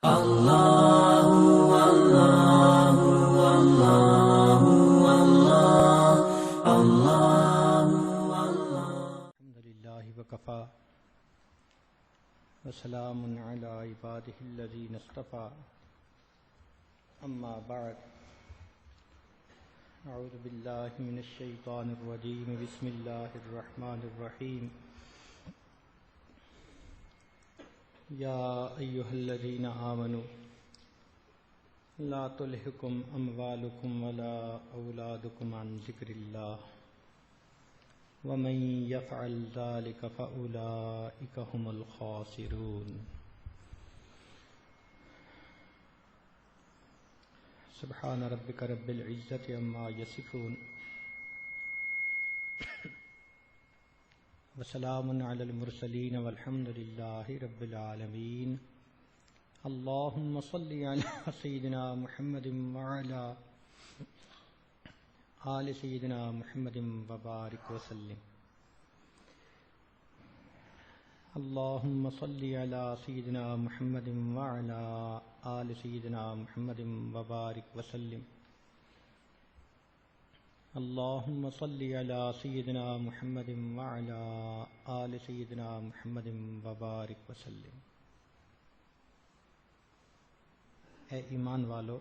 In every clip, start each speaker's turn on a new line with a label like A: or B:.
A: اللہ اللہ اللہ اللہ اللہ
B: الحمد للہ وکفا وسلام علی عبادہ الذین اصطفی اما بعد اعوذ باللہ من الشیطان الرجیم بسم اللہ الرحمن الرحیم یا ایہا الذین آمنوا لا تلہکم اموالکم ولا اولادکم عن ذکر اللہ ومن يفعل ذلك فأولئك هم الخاسرون سبحان ربك رب العزة عما يصفون وسلام على المرسلين والحمد لله رب العالمين اللهم صل على سيدنا محمد وعلى آل سیدنا محمد وبارک وسلم اللہم صلی علی سیدنا محمد وعلی آل سیدنا محمد وبارک وسلم اللہم صلی علی سیدنا محمد وعلی آل سیدنا محمد وبارک وسلم۔ اے ایمان والو،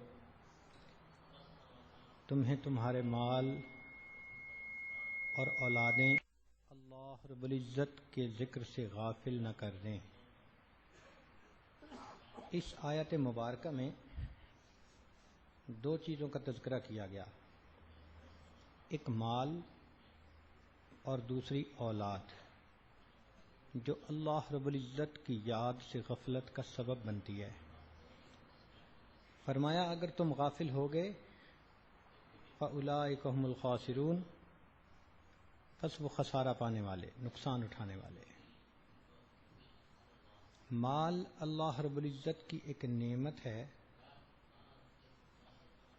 B: تمہیں تمہارے مال اور اولادیں اللہ رب العزت کے ذکر سے غافل نہ کر دیں۔ اس آیت مبارکہ میں دو چیزوں کا تذکرہ کیا گیا، ایک مال اور دوسری اولاد، جو اللہ رب العزت کی یاد سے غفلت کا سبب بنتی ہے۔ فرمایا اگر تم غافل ہو گئے فَأُولَئِكَ هُمُ الْخَاسِرُونَ، پس وہ خسارہ پانے والے، نقصان اٹھانے والے۔ مال اللہ رب العزت کی ایک نعمت ہے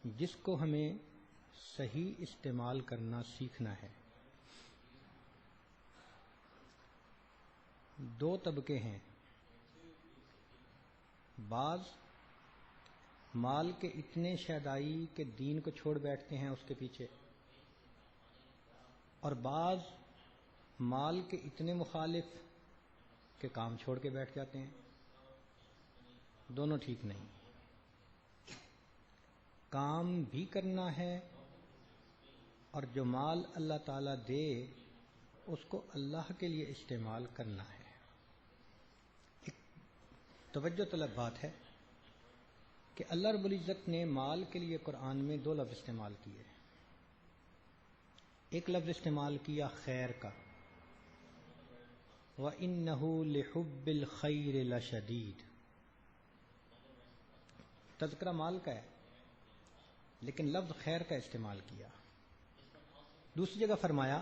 B: جس کو ہمیں صحیح استعمال کرنا سیکھنا ہے۔ دو طبقے ہیں، بعض مال کے اتنے شیدائی کہ دین کو چھوڑ بیٹھتے ہیں اس کے پیچھے، اور بعض مال کے اتنے مخالف کہ کام چھوڑ کے بیٹھ جاتے ہیں۔ دونوں ٹھیک نہیں، کام بھی کرنا ہے اور جو مال اللہ تعالیٰ دے اس کو اللہ کے لیے استعمال کرنا ہے۔ ایک توجہ طلب بات ہے کہ اللہ رب العزت نے مال کے لیے قرآن میں دو لفظ استعمال کیے۔ ایک لفظ استعمال کیا خیر کا، وَإِنَّهُ لِحُبِّ الْخَيْرِ لَشَدِيدٌ، تذکرہ مال کا ہے لیکن لفظ خیر کا استعمال کیا۔ دوسری جگہ فرمایا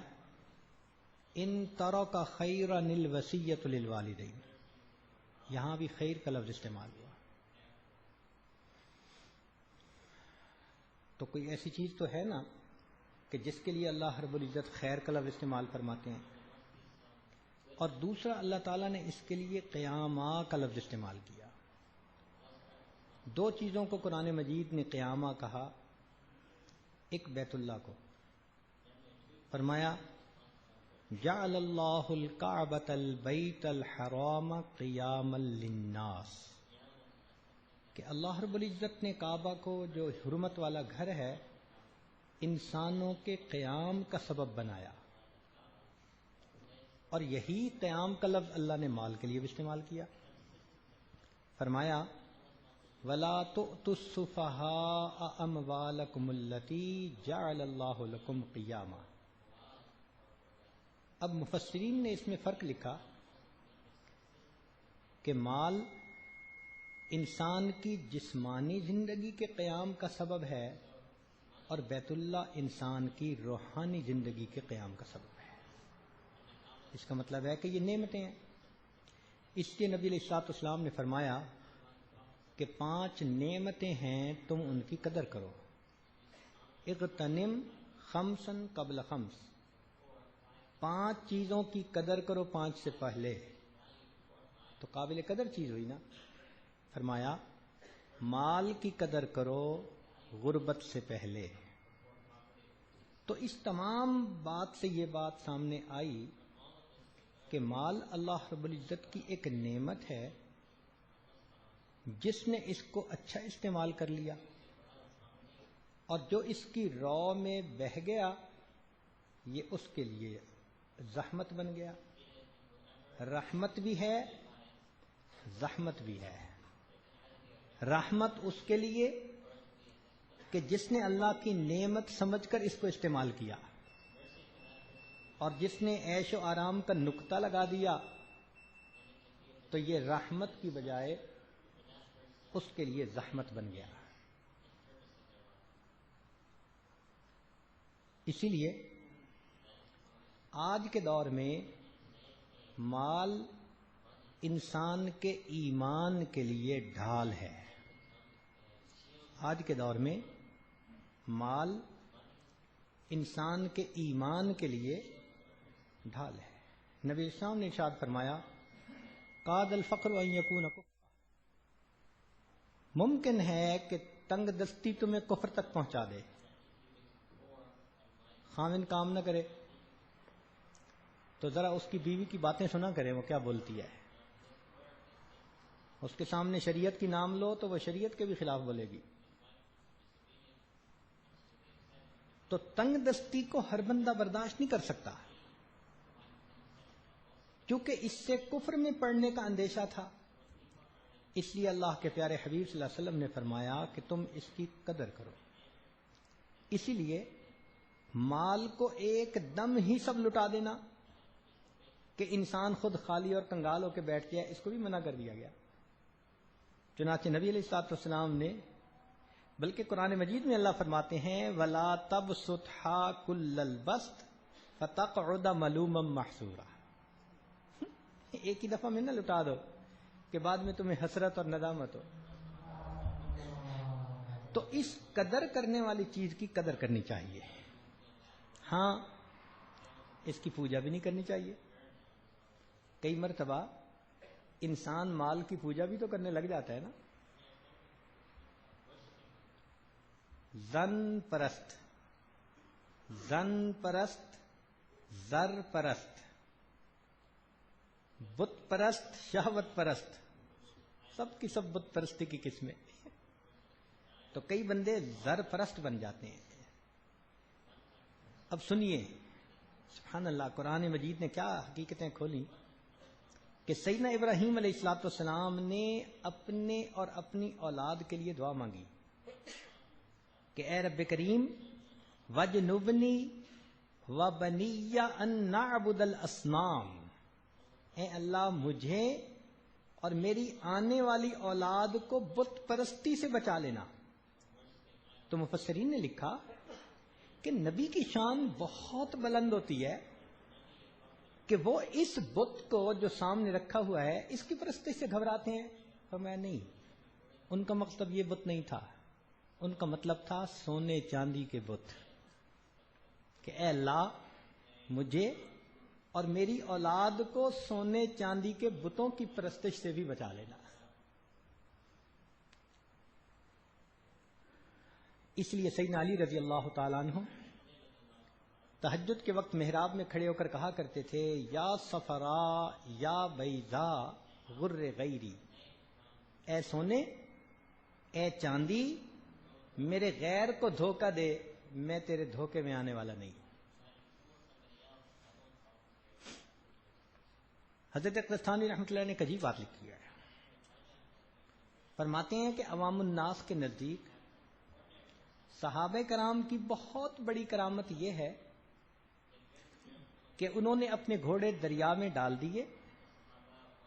B: إِن تَرَكَ خَيْرًا الْوَصِيَّةُ لِلْوَالِدَيْنِ، یہاں بھی خیر کا لفظ استعمال ہوا۔ تو کوئی ایسی چیز تو ہے نا کہ جس کے لیے اللہ رب العزت خیر کا لفظ استعمال فرماتے ہیں، اور دوسرا اللہ تعالیٰ نے اس کے لیے قیامہ کا لفظ استعمال کیا۔ دو چیزوں کو قرآن مجید نے قیامہ کہا، ایک بیت اللہ کو فرمایا جعل اللہ الکعبۃ البیت الحرام قیاما للناس، کہ اللہ رب العزت نے کعبہ کو، جو حرمت والا گھر ہے، انسانوں کے قیام کا سبب بنایا۔ اور یہی قیام کا لفظ اللہ نے مال کے لیے بھی استعمال کیا۔ فرمایا وَلَا تُؤْتُوا السُّفَهَاءَ أَمْوَالَكُمُ الَّتِي جَعَلَ اللَّهُ لَكُمْ قِيَامًا۔ اب مفسرین نے اس میں فرق لکھا کہ مال انسان کی جسمانی زندگی کے قیام کا سبب ہے اور بیت اللہ انسان کی روحانی زندگی کے قیام کا سبب ہے۔ اس کا مطلب ہے کہ یہ نعمتیں ہیں۔ اس لیے نبی علیہ الصلوۃ والسلام نے فرمایا کہ 5 نعمتیں ہیں، تم ان کی قدر کرو۔ اغتنم خمسا قبل خمس، 5 چیزوں کی قدر کرو 5 سے پہلے، تو قابل قدر چیز ہوئی نا۔ فرمایا مال کی قدر کرو غربت سے پہلے. تو اس تمام بات سے یہ بات سامنے آئی کہ مال اللہ رب العزت کی ایک نعمت ہے، جس نے اس کو اچھا استعمال کر لیا اور جو اس کی رو میں بہہ گیا یہ اس کے لیے زحمت بن گیا. رحمت بھی ہے، زحمت بھی ہے. رحمت اس کے لیے کہ جس نے اللہ کی نعمت سمجھ کر اس کو استعمال کیا، اور جس نے عیش و آرام کا نقطہ لگا دیا تو یہ رحمت کی بجائے اس کے لیے زحمت بن گیا. اسی لیے آج کے دور میں مال انسان کے ایمان کے لیے ڈھال ہے. آج کے دور میں مال انسان کے ایمان کے لیے ڈھال ہے. نبی اسلام نے ارشاد فرمایا قاد الفقر ان یکون کفرا، ممکن ہے کہ تنگ دستی تمہیں کفر تک پہنچا دے. خاوند کام نہ کرے تو ذرا اس کی بیوی کی باتیں سنا کرے وہ کیا بولتی ہے. اس کے سامنے شریعت کی نام لو تو وہ شریعت کے بھی خلاف بولے گی. تو تنگ دستی کو ہر بندہ برداشت نہیں کر سکتا، کیونکہ اس سے کفر میں پڑنے کا اندیشہ تھا. اس لیے اللہ کے پیارے حبیب صلی اللہ علیہ وسلم نے فرمایا کہ تم اس کی قدر کرو. اسی لیے مال کو ایک دم ہی سب لٹا دینا کہ انسان خود خالی اور کنگال ہو کے بیٹھ جائے، اس کو بھی منع کر دیا گیا. چنانچہ نبی علیہ الصلوۃ والسلام نے، بلکہ قرآن مجید میں اللہ فرماتے ہیں وَلَا تَبْسُطْهَا كُلَّ الْبَسْطِ فَتَقْعُدَ مَلُومًا مَحْسُورًا. ایک ہی دفعہ میں نہ لٹا دو کہ بعد میں تمہیں حسرت اور ندامت ہو. تو اس قدر کرنے والی چیز کی قدر کرنی چاہیے. ہاں اس کی پوجا بھی نہیں کرنی چاہیے. کئی مرتبہ انسان مال کی پوجا بھی تو کرنے لگ جاتا ہے نا. زن پرست، زر پرست، بت پرست، شہوت پرست، سب کی سب بت پرستی کی قسمیں. تو کئی بندے زر پرست بن جاتے ہیں. اب سنیے سبحان اللہ، قرآن مجید نے کیا حقیقتیں کھولی کہ سیدنا ابراہیم علیہ الصلوۃ والسلام نے اپنے اور اپنی اولاد کے لیے دعا مانگی کہ اے رب کریم وجنبنی وبنی ان نعبد الاصنام، اے اللہ مجھے اور میری آنے والی اولاد کو بت پرستی سے بچا لینا. تو مفسرین نے لکھا کہ نبی کی شان بہت بلند ہوتی ہے کہ وہ اس بت کو جو سامنے رکھا ہوا ہے اس کی پرستی سے گھبراتے ہیں. فرمایا نہیں، ان کا مقصد یہ بت نہیں تھا، ان کا مطلب تھا سونے چاندی کے بت، کہ اے اللہ مجھے اور میری اولاد کو سونے چاندی کے بتوں کی پرستش سے بھی بچا لینا. اس لیے سیدنا علی رضی اللہ تعالیٰ عنہ تہجد کے وقت محراب میں کھڑے ہو کر کہا کرتے تھے یا صفرا یا بیضا غر غیری، اے سونے، اے چاندی، میرے غیر کو دھوکہ دے، میں تیرے دھوکے میں آنے والا نہیں. حضرت اقدستانی رحمۃ اللہ نے ایک عجیب بات لکھی ہے. فرماتے ہیں کہ عوام الناس کے نزدیک صحابہ کرام کی بہت بڑی کرامت یہ ہے کہ انہوں نے اپنے گھوڑے دریا میں ڈال دیے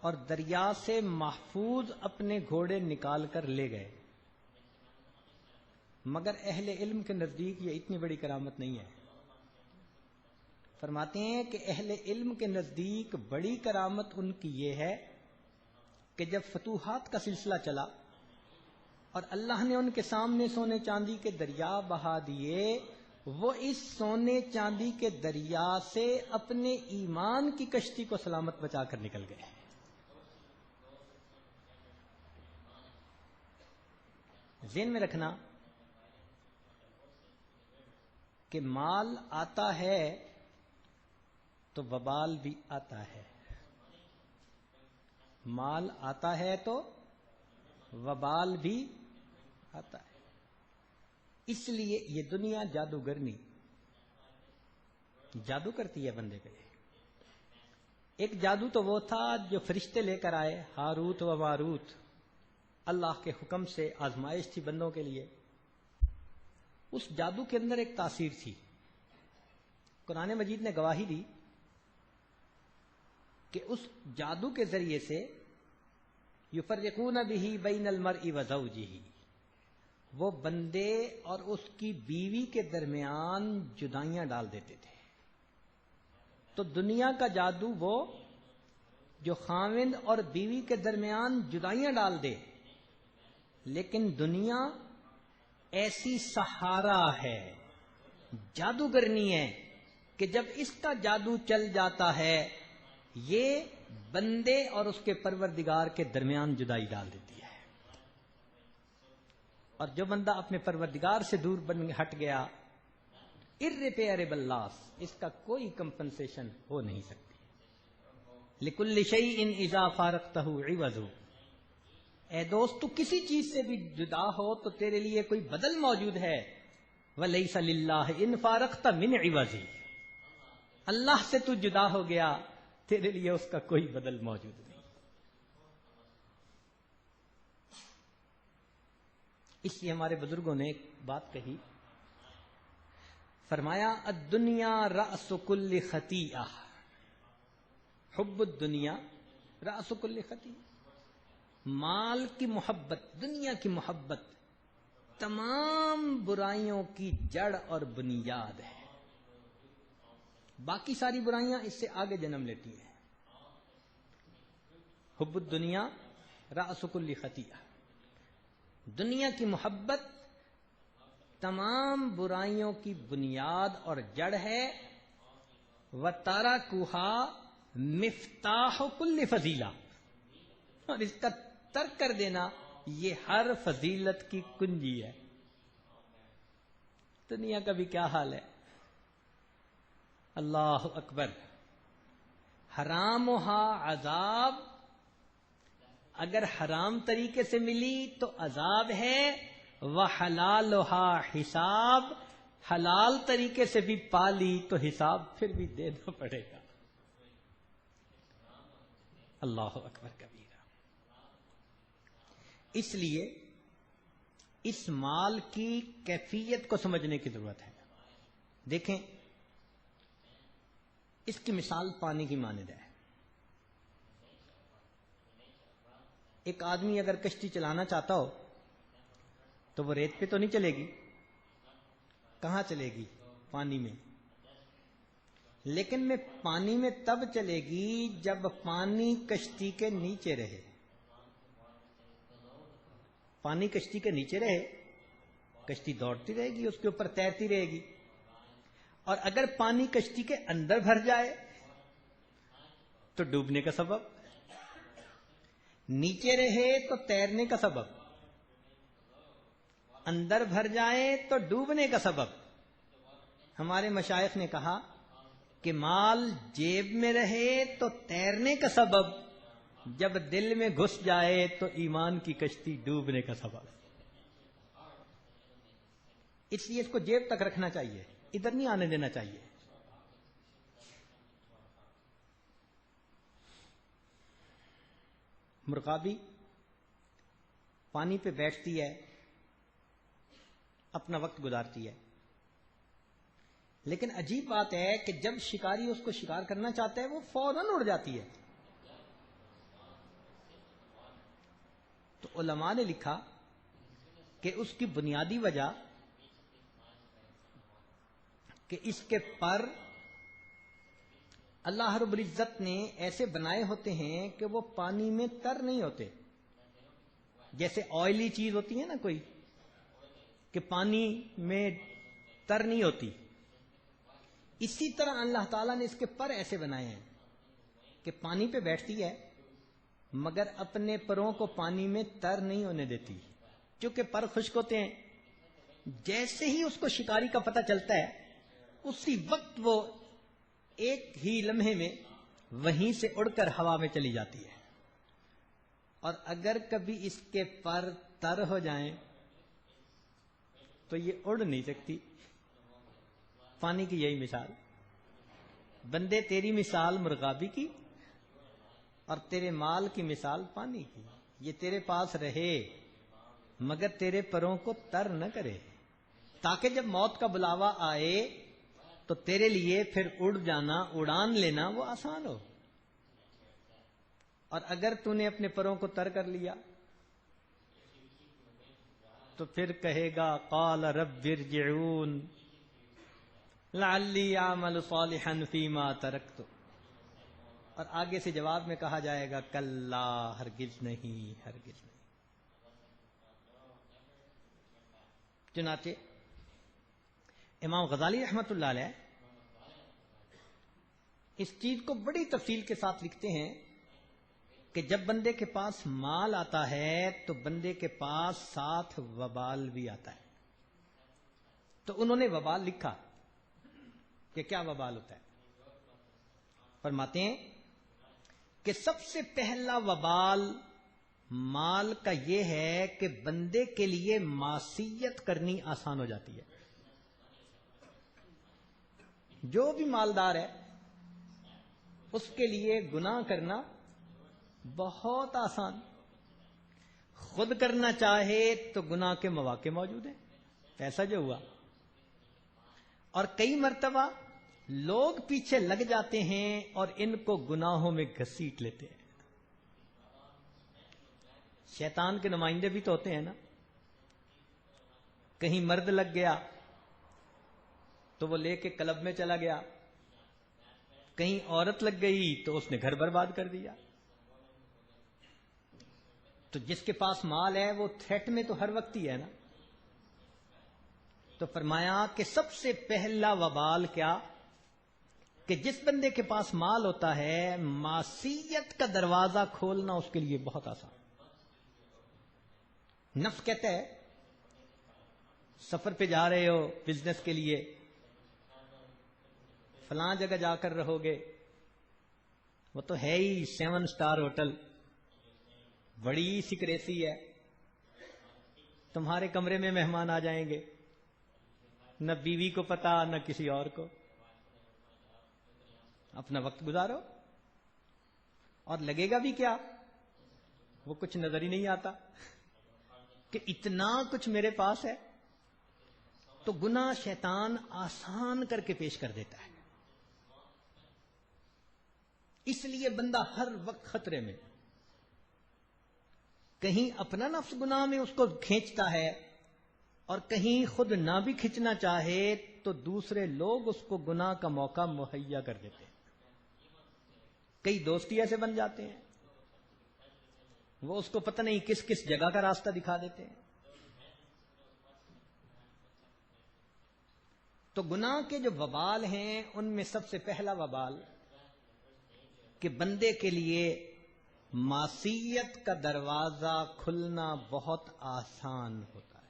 B: اور دریا سے محفوظ اپنے گھوڑے نکال کر لے گئے. مگر اہل علم کے نزدیک یہ اتنی بڑی کرامت نہیں ہے. فرماتے ہیں کہ اہل علم کے نزدیک بڑی کرامت ان کی یہ ہے کہ جب فتوحات کا سلسلہ چلا اور اللہ نے ان کے سامنے سونے چاندی کے دریا بہا دیے، وہ اس سونے چاندی کے دریا سے اپنے ایمان کی کشتی کو سلامت بچا کر نکل گئے. ذہن میں رکھنا کہ مال آتا ہے تو وبال بھی آتا ہے. مال آتا ہے تو وبال بھی آتا ہے. اس لیے یہ دنیا جادوگرنی جادو کرتی ہے بندے پہ. ایک جادو تو وہ تھا جو فرشتے لے کر آئے، ہاروت و ماروت، اللہ کے حکم سے آزمائش تھی بندوں کے لیے. اس جادو کے اندر ایک تاثیر تھی. قرآن مجید نے گواہی دی کہ اس جادو کے ذریعے سے یفرقون بہ بین المرء وزوجہ، وہ بندے اور اس کی بیوی کے درمیان جدائیاں ڈال دیتے تھے. تو دنیا کا جادو وہ جو خاوند اور بیوی کے درمیان جدائیاں ڈال دے. لیکن دنیا ایسی سہارا ہے، جادوگرنی ہے کہ جب اس کا جادو چل جاتا ہے یہ بندے اور اس کے پروردگار کے درمیان جدائی ڈال دیتی ہے. اور جو بندہ اپنے پروردگار سے دور ہٹ گیا، irreparable loss، اس کا کوئی کمپنسیشن ہو نہیں سکتی. لِكُلِّ شَيْءٍ إِذَا فَارَقْتَهُ عِوَضٌ. اے دوست، تو کسی چیز سے بھی جدا ہو تو تیرے لیے کوئی بدل موجود ہے. وَلَيْسَ لِلَّهِ إِنْ فَارَقْتَ مِنْ عِوَضٍ. اللہ سے تو جدا ہو گیا، تیرے لیے اس کا کوئی بدل موجود نہیں. اس لیے ہمارے بزرگوں نے ایک بات کہی، فرمایا الدنیا رأس کل خطیئہ، حب الدنیا رأس کل خطیئہ. مال کی محبت، دنیا کی محبت تمام برائیوں کی جڑ اور بنیاد ہے. باقی ساری برائیاں اس سے آگے جنم لیتی ہیں. حب الدنیا رأس کل خطیئہ، دنیا کی محبت تمام برائیوں کی بنیاد اور جڑ ہے. وَتَرَكُهَا مِفْتَاحُ كُلِّ فضیلہ، اور اس کا ترک کر دینا یہ ہر فضیلت کی کنجی ہے. دنیا کا بھی کیا حال ہے. اللہ اکبر. حرامها عذاب، اگر حرام طریقے سے ملی تو عذاب ہے. وحلالها حساب، حلال طریقے سے بھی پالی تو حساب پھر بھی دینا پڑے گا. اللہ اکبر کبیرہ. اس لیے اس مال کی کیفیت کو سمجھنے کی ضرورت ہے. دیکھیں، اس کی مثال پانی کی مانند ہے. ایک آدمی اگر کشتی چلانا چاہتا ہو تو وہ ریت پہ تو نہیں چلے گی، کہاں چلے گی؟ پانی میں. لیکن میں پانی میں تب چلے گی جب پانی کشتی کے نیچے رہے. پانی کشتی کے نیچے رہے، کشتی دوڑتی رہے گی، اس کے اوپر تیرتی رہے گی. اور اگر پانی کشتی کے اندر بھر جائے تو ڈوبنے کا سبب، نیچے رہے تو تیرنے کا سبب، اندر بھر جائے تو ڈوبنے کا سبب. ہمارے مشائخ نے کہا کہ مال جیب میں رہے تو تیرنے کا سبب، جب دل میں گھس جائے تو ایمان کی کشتی ڈوبنے کا سبب. اس لیے اس کو جیب تک رکھنا چاہیے، ادھر نہیں آنے دینا چاہیے. مرغابی پانی پہ بیٹھتی ہے، اپنا وقت گزارتی ہے. لیکن عجیب بات ہے کہ جب شکاری اس کو شکار کرنا چاہتا ہے وہ فوراً اڑ جاتی ہے. تو علماء نے لکھا کہ اس کی بنیادی وجہ کہ اس کے پر اللہ رب العزت نے ایسے بنائے ہوتے ہیں کہ وہ پانی میں تر نہیں ہوتے. جیسے آئلی چیز ہوتی ہے نا کوئی، کہ پانی میں تر نہیں ہوتی، اسی طرح اللہ تعالیٰ نے اس کے پر ایسے بنائے ہیں کہ پانی پہ بیٹھتی ہے مگر اپنے پروں کو پانی میں تر نہیں ہونے دیتی. چونکہ پر خشک ہوتے ہیں، جیسے ہی اس کو شکاری کا پتہ چلتا ہے اسی وقت وہ ایک ہی لمحے میں وہیں سے اڑ کر ہوا میں چلی جاتی ہے. اور اگر کبھی اس کے پر تر ہو جائیں تو یہ اڑ نہیں سکتی. پانی کی یہی مثال. بندے تیری مثال مرغابی کی اور تیرے مال کی مثال پانی کی. یہ تیرے پاس رہے مگر تیرے پروں کو تر نہ کرے، تاکہ جب موت کا بلاوا آئے تو تیرے لیے پھر اڑ جانا، اڑان لینا وہ آسان ہو. اور اگر تو نے اپنے پروں کو تر کر لیا تو پھر کہے گا قال رب ارجعون لعلی اعمل صالحا فیما ترکت. اور آگے سے جواب میں کہا جائے گا کلا، ہرگز نہیں، ہرگز نہیں. چنانچہ امام غزالی رحمت اللہ علیہ اس چیز کو بڑی تفصیل کے ساتھ لکھتے ہیں کہ جب بندے کے پاس مال آتا ہے تو بندے کے پاس ساتھ وبال بھی آتا ہے. تو انہوں نے وبال لکھا کہ کیا وبال ہوتا ہے. فرماتے ہیں کہ سب سے پہلا وبال مال کا یہ ہے کہ بندے کے لیے معصیت کرنی آسان ہو جاتی ہے. جو بھی مالدار ہے اس کے لیے گناہ کرنا بہت آسان. خود کرنا چاہے تو گناہ کے مواقع موجود ہیں. ایسا جو ہوا، اور کئی مرتبہ لوگ پیچھے لگ جاتے ہیں اور ان کو گناہوں میں گھسیٹ لیتے ہیں. شیطان کے نمائندے بھی تو ہوتے ہیں نا. کہیں مرد لگ گیا تو وہ لے کے کلب میں چلا گیا، کہیں عورت لگ گئی تو اس نے گھر برباد کر دیا. تو جس کے پاس مال ہے وہ تھریٹ میں تو ہر وقت ہی ہے نا. تو فرمایا کہ سب سے پہلا وبال کیا کہ جس بندے کے پاس مال ہوتا ہے معصیت کا دروازہ کھولنا اس کے لیے بہت آسان. نفس کہتا ہے سفر پہ جا رہے ہو بزنس کے لیے، فلاں جگہ جا کر رہو گے، وہ تو ہے ہی 7 اسٹار ہوٹل، بڑی سیکریسی ہے، تمہارے کمرے میں مہمان آ جائیں گے، نہ بیوی کو پتا نہ کسی اور کو. اپنا وقت گزارو اور لگے گا بھی کیا، وہ کچھ نظر ہی نہیں آتا کہ اتنا کچھ میرے پاس ہے. تو گناہ شیطان آسان کر کے پیش کر دیتا ہے. اس لیے بندہ ہر وقت خطرے میں، کہیں اپنا نفس گناہ میں اس کو کھینچتا ہے اور کہیں خود نہ بھی کھینچنا چاہے تو دوسرے لوگ اس کو گناہ کا موقع مہیا کر دیتے ہیں. کئی دوستی ایسے بن جاتے ہیں، وہ اس کو پتہ نہیں کس کس جگہ کا راستہ دکھا دیتے ہیں. تو گناہ کے جو وبال ہیں ان میں سب سے پہلا وبال کہ بندے کے لیے معصیت کا دروازہ کھلنا بہت آسان ہوتا ہے.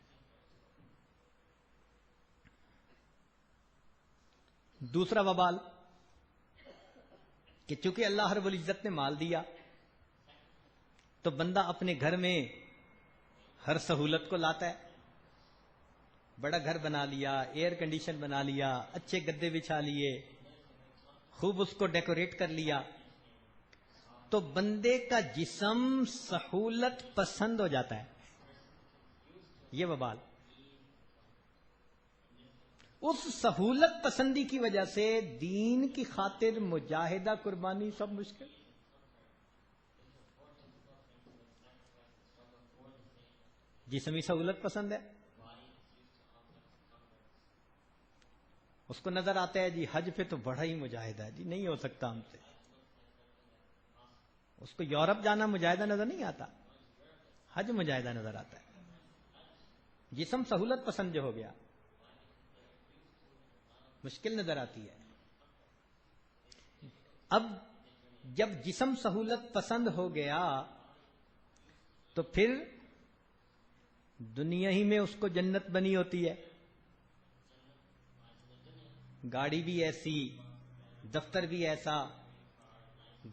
B: دوسرا وبال کہ چونکہ اللہ رب العزت نے مال دیا تو بندہ اپنے گھر میں ہر سہولت کو لاتا ہے. بڑا گھر بنا لیا، ایئر کنڈیشن بنا لیا، اچھے گدے بچھا لیے، خوب اس کو ڈیکوریٹ کر لیا. تو بندے کا جسم سہولت پسند ہو جاتا ہے. یہ وبال، اس سہولت پسندی کی وجہ سے دین کی خاطر مجاہدہ قربانی سب مشکل. جسمی سہولت پسند ہے، اس کو نظر آتا ہے جی حج پہ تو بڑا ہی مجاہدہ ہے، جی نہیں ہو سکتا ہم سے. اس کو یورپ جانا مجاہدہ نظر نہیں آتا، حج مجاہدہ نظر آتا ہے. جسم سہولت پسند جو ہو گیا مشکل نظر آتی ہے. اب جب جسم سہولت پسند ہو گیا تو پھر دنیا ہی میں اس کو جنت بنی ہوتی ہے، گاڑی بھی ایسی، دفتر بھی ایسا،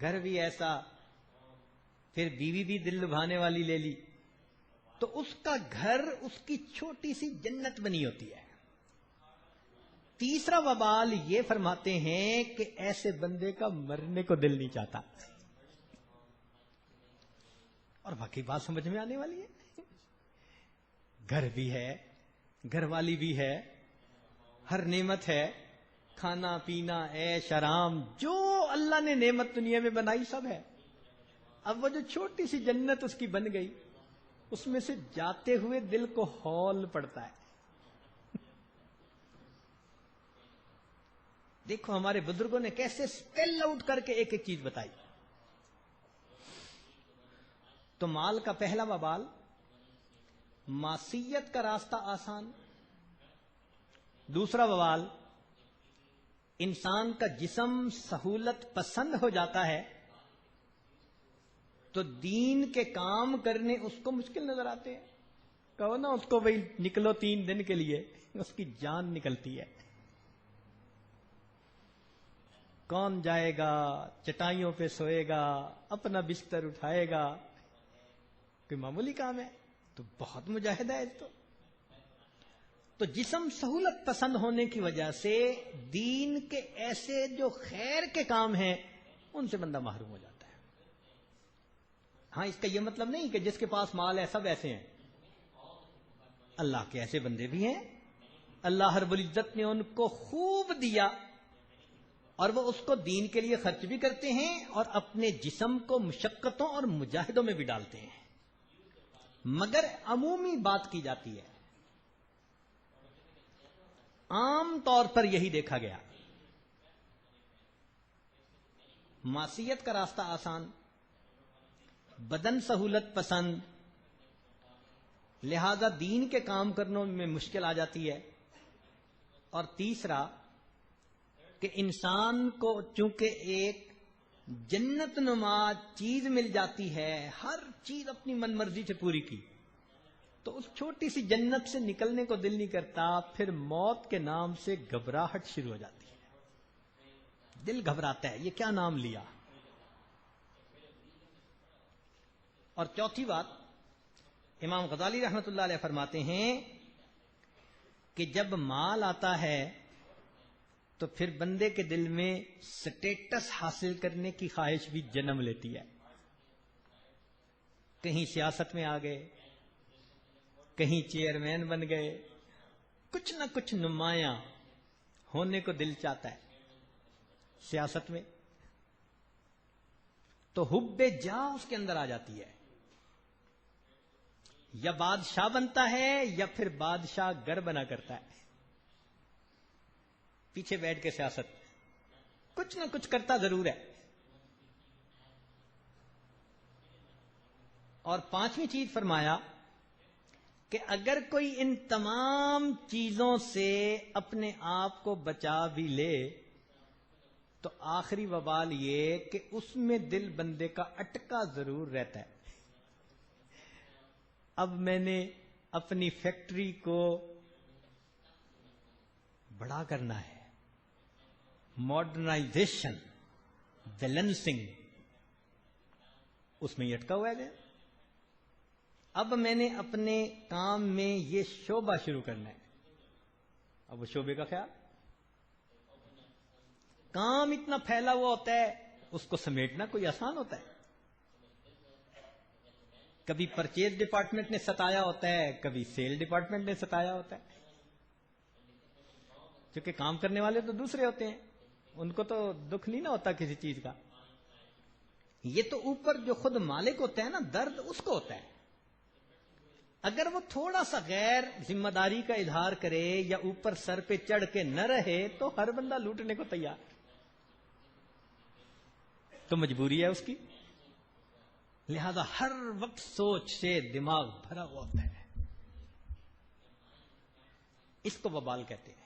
B: گھر بھی ایسا، پھر بیوی بھی دل لبھانے والی لے لی، تو اس کا گھر اس کی چھوٹی سی جنت بنی ہوتی ہے۔ تیسرا وبال یہ فرماتے ہیں کہ ایسے بندے کا مرنے کو دل نہیں چاہتا۔ اور باقی بات سمجھ میں آنے والی ہے، گھر بھی ہے، گھر والی بھی ہے، ہر نعمت ہے، کھانا پینا عیش آرام، جو اللہ نے نعمت دنیا میں بنائی سب ہے۔ اب وہ جو چھوٹی سی جنت اس کی بن گئی، اس میں سے جاتے ہوئے دل کو ہول پڑتا ہے۔ دیکھو ہمارے بزرگوں نے کیسے اسپیل آؤٹ کر کے ایک ایک چیز بتائی۔ تو مال کا پہلا وبال، معصیت کا راستہ آسان۔ دوسرا وبال، انسان کا جسم سہولت پسند ہو جاتا ہے تو دین کے کام کرنے اس کو مشکل نظر آتے ہیں۔ کہو نا اس کو بھائی نکلو 3 دن کے لیے، اس کی جان نکلتی ہے۔ کون جائے گا، چٹائیوں پہ سوئے گا، اپنا بستر اٹھائے گا، کوئی معمولی کام ہے؟ تو بہت مجاہدہ ہے تو جسم سہولت پسند ہونے کی وجہ سے دین کے ایسے جو خیر کے کام ہیں ان سے بندہ محروم ہو جاتا ہے۔ ہاں، اس کا یہ مطلب نہیں کہ جس کے پاس مال ہے سب ایسے ہیں، اللہ کے ایسے بندے بھی ہیں، اللہ رب العزت نے ان کو خوب دیا اور وہ اس کو دین کے لیے خرچ بھی کرتے ہیں اور اپنے جسم کو مشقتوں اور مجاہدوں میں بھی ڈالتے ہیں، مگر عمومی بات کی جاتی ہے، عام طور پر یہی دیکھا گیا، معصیت کا راستہ آسان، بدن سہولت پسند، لہذا دین کے کام کرنے میں مشکل آ جاتی ہے، اور تیسرا کہ انسان کو چونکہ ایک جنت نما چیز مل جاتی ہے، ہر چیز اپنی من مرضی سے پوری کی، تو اس چھوٹی سی جنت سے نکلنے کو دل نہیں کرتا، پھر موت کے نام سے گھبراہٹ شروع ہو جاتی ہے، دل گھبراتا ہے، یہ کیا نام لیا۔ اور چوتھی بات، امام غزالی رحمۃ اللہ علیہ فرماتے ہیں کہ جب مال آتا ہے تو پھر بندے کے دل میں سٹیٹس حاصل کرنے کی خواہش بھی جنم لیتی ہے، کہیں سیاست میں آ گئے، کہیں چیئرمین بن گئے، کچھ نہ کچھ نمایاں ہونے کو دل چاہتا ہے۔ سیاست میں تو حب جا اس کے اندر آ جاتی ہے، یا بادشاہ بنتا ہے یا پھر بادشاہ گر بنا کرتا ہے، پیچھے بیٹھ کے سیاست کچھ نہ کچھ کرتا ضرور ہے۔ اور پانچویں چیز فرمایا کہ اگر کوئی ان تمام چیزوں سے اپنے آپ کو بچا بھی لے تو آخری وبال یہ کہ اس میں دل بندے کا اٹکا ضرور رہتا ہے۔ اب میں نے اپنی فیکٹری کو بڑا کرنا ہے، ماڈرنائزیشن، بیلنسنگ، اس میں یہ اٹکا ہوا ہے۔ اب میں نے اپنے کام میں یہ شعبہ شروع کرنا ہے، اب وہ شعبے کا خیال، کام اتنا پھیلا ہوا ہوتا ہے اس کو سمیٹنا کوئی آسان ہوتا ہے، کبھی پرچیز ڈپارٹمنٹ نے ستایا ہوتا ہے، کبھی سیل ڈپارٹمنٹ نے ستایا ہوتا ہے، کیونکہ کام کرنے والے تو دوسرے ہوتے ہیں، ان کو تو دکھ نہیں نہ ہوتا کسی چیز کا، یہ تو اوپر جو خود مالک ہوتا ہے نا، درد اس کو ہوتا ہے۔ اگر وہ تھوڑا سا غیر ذمہ داری کا اظہار کرے یا اوپر سر پہ چڑھ کے نہ رہے تو ہر بندہ لوٹنے کو تیار، تو مجبوری ہے اس کی، لہذا ہر وقت سوچ سے دماغ بھرا ہوا ہوتا ہے، اس کو وبال کہتے ہیں۔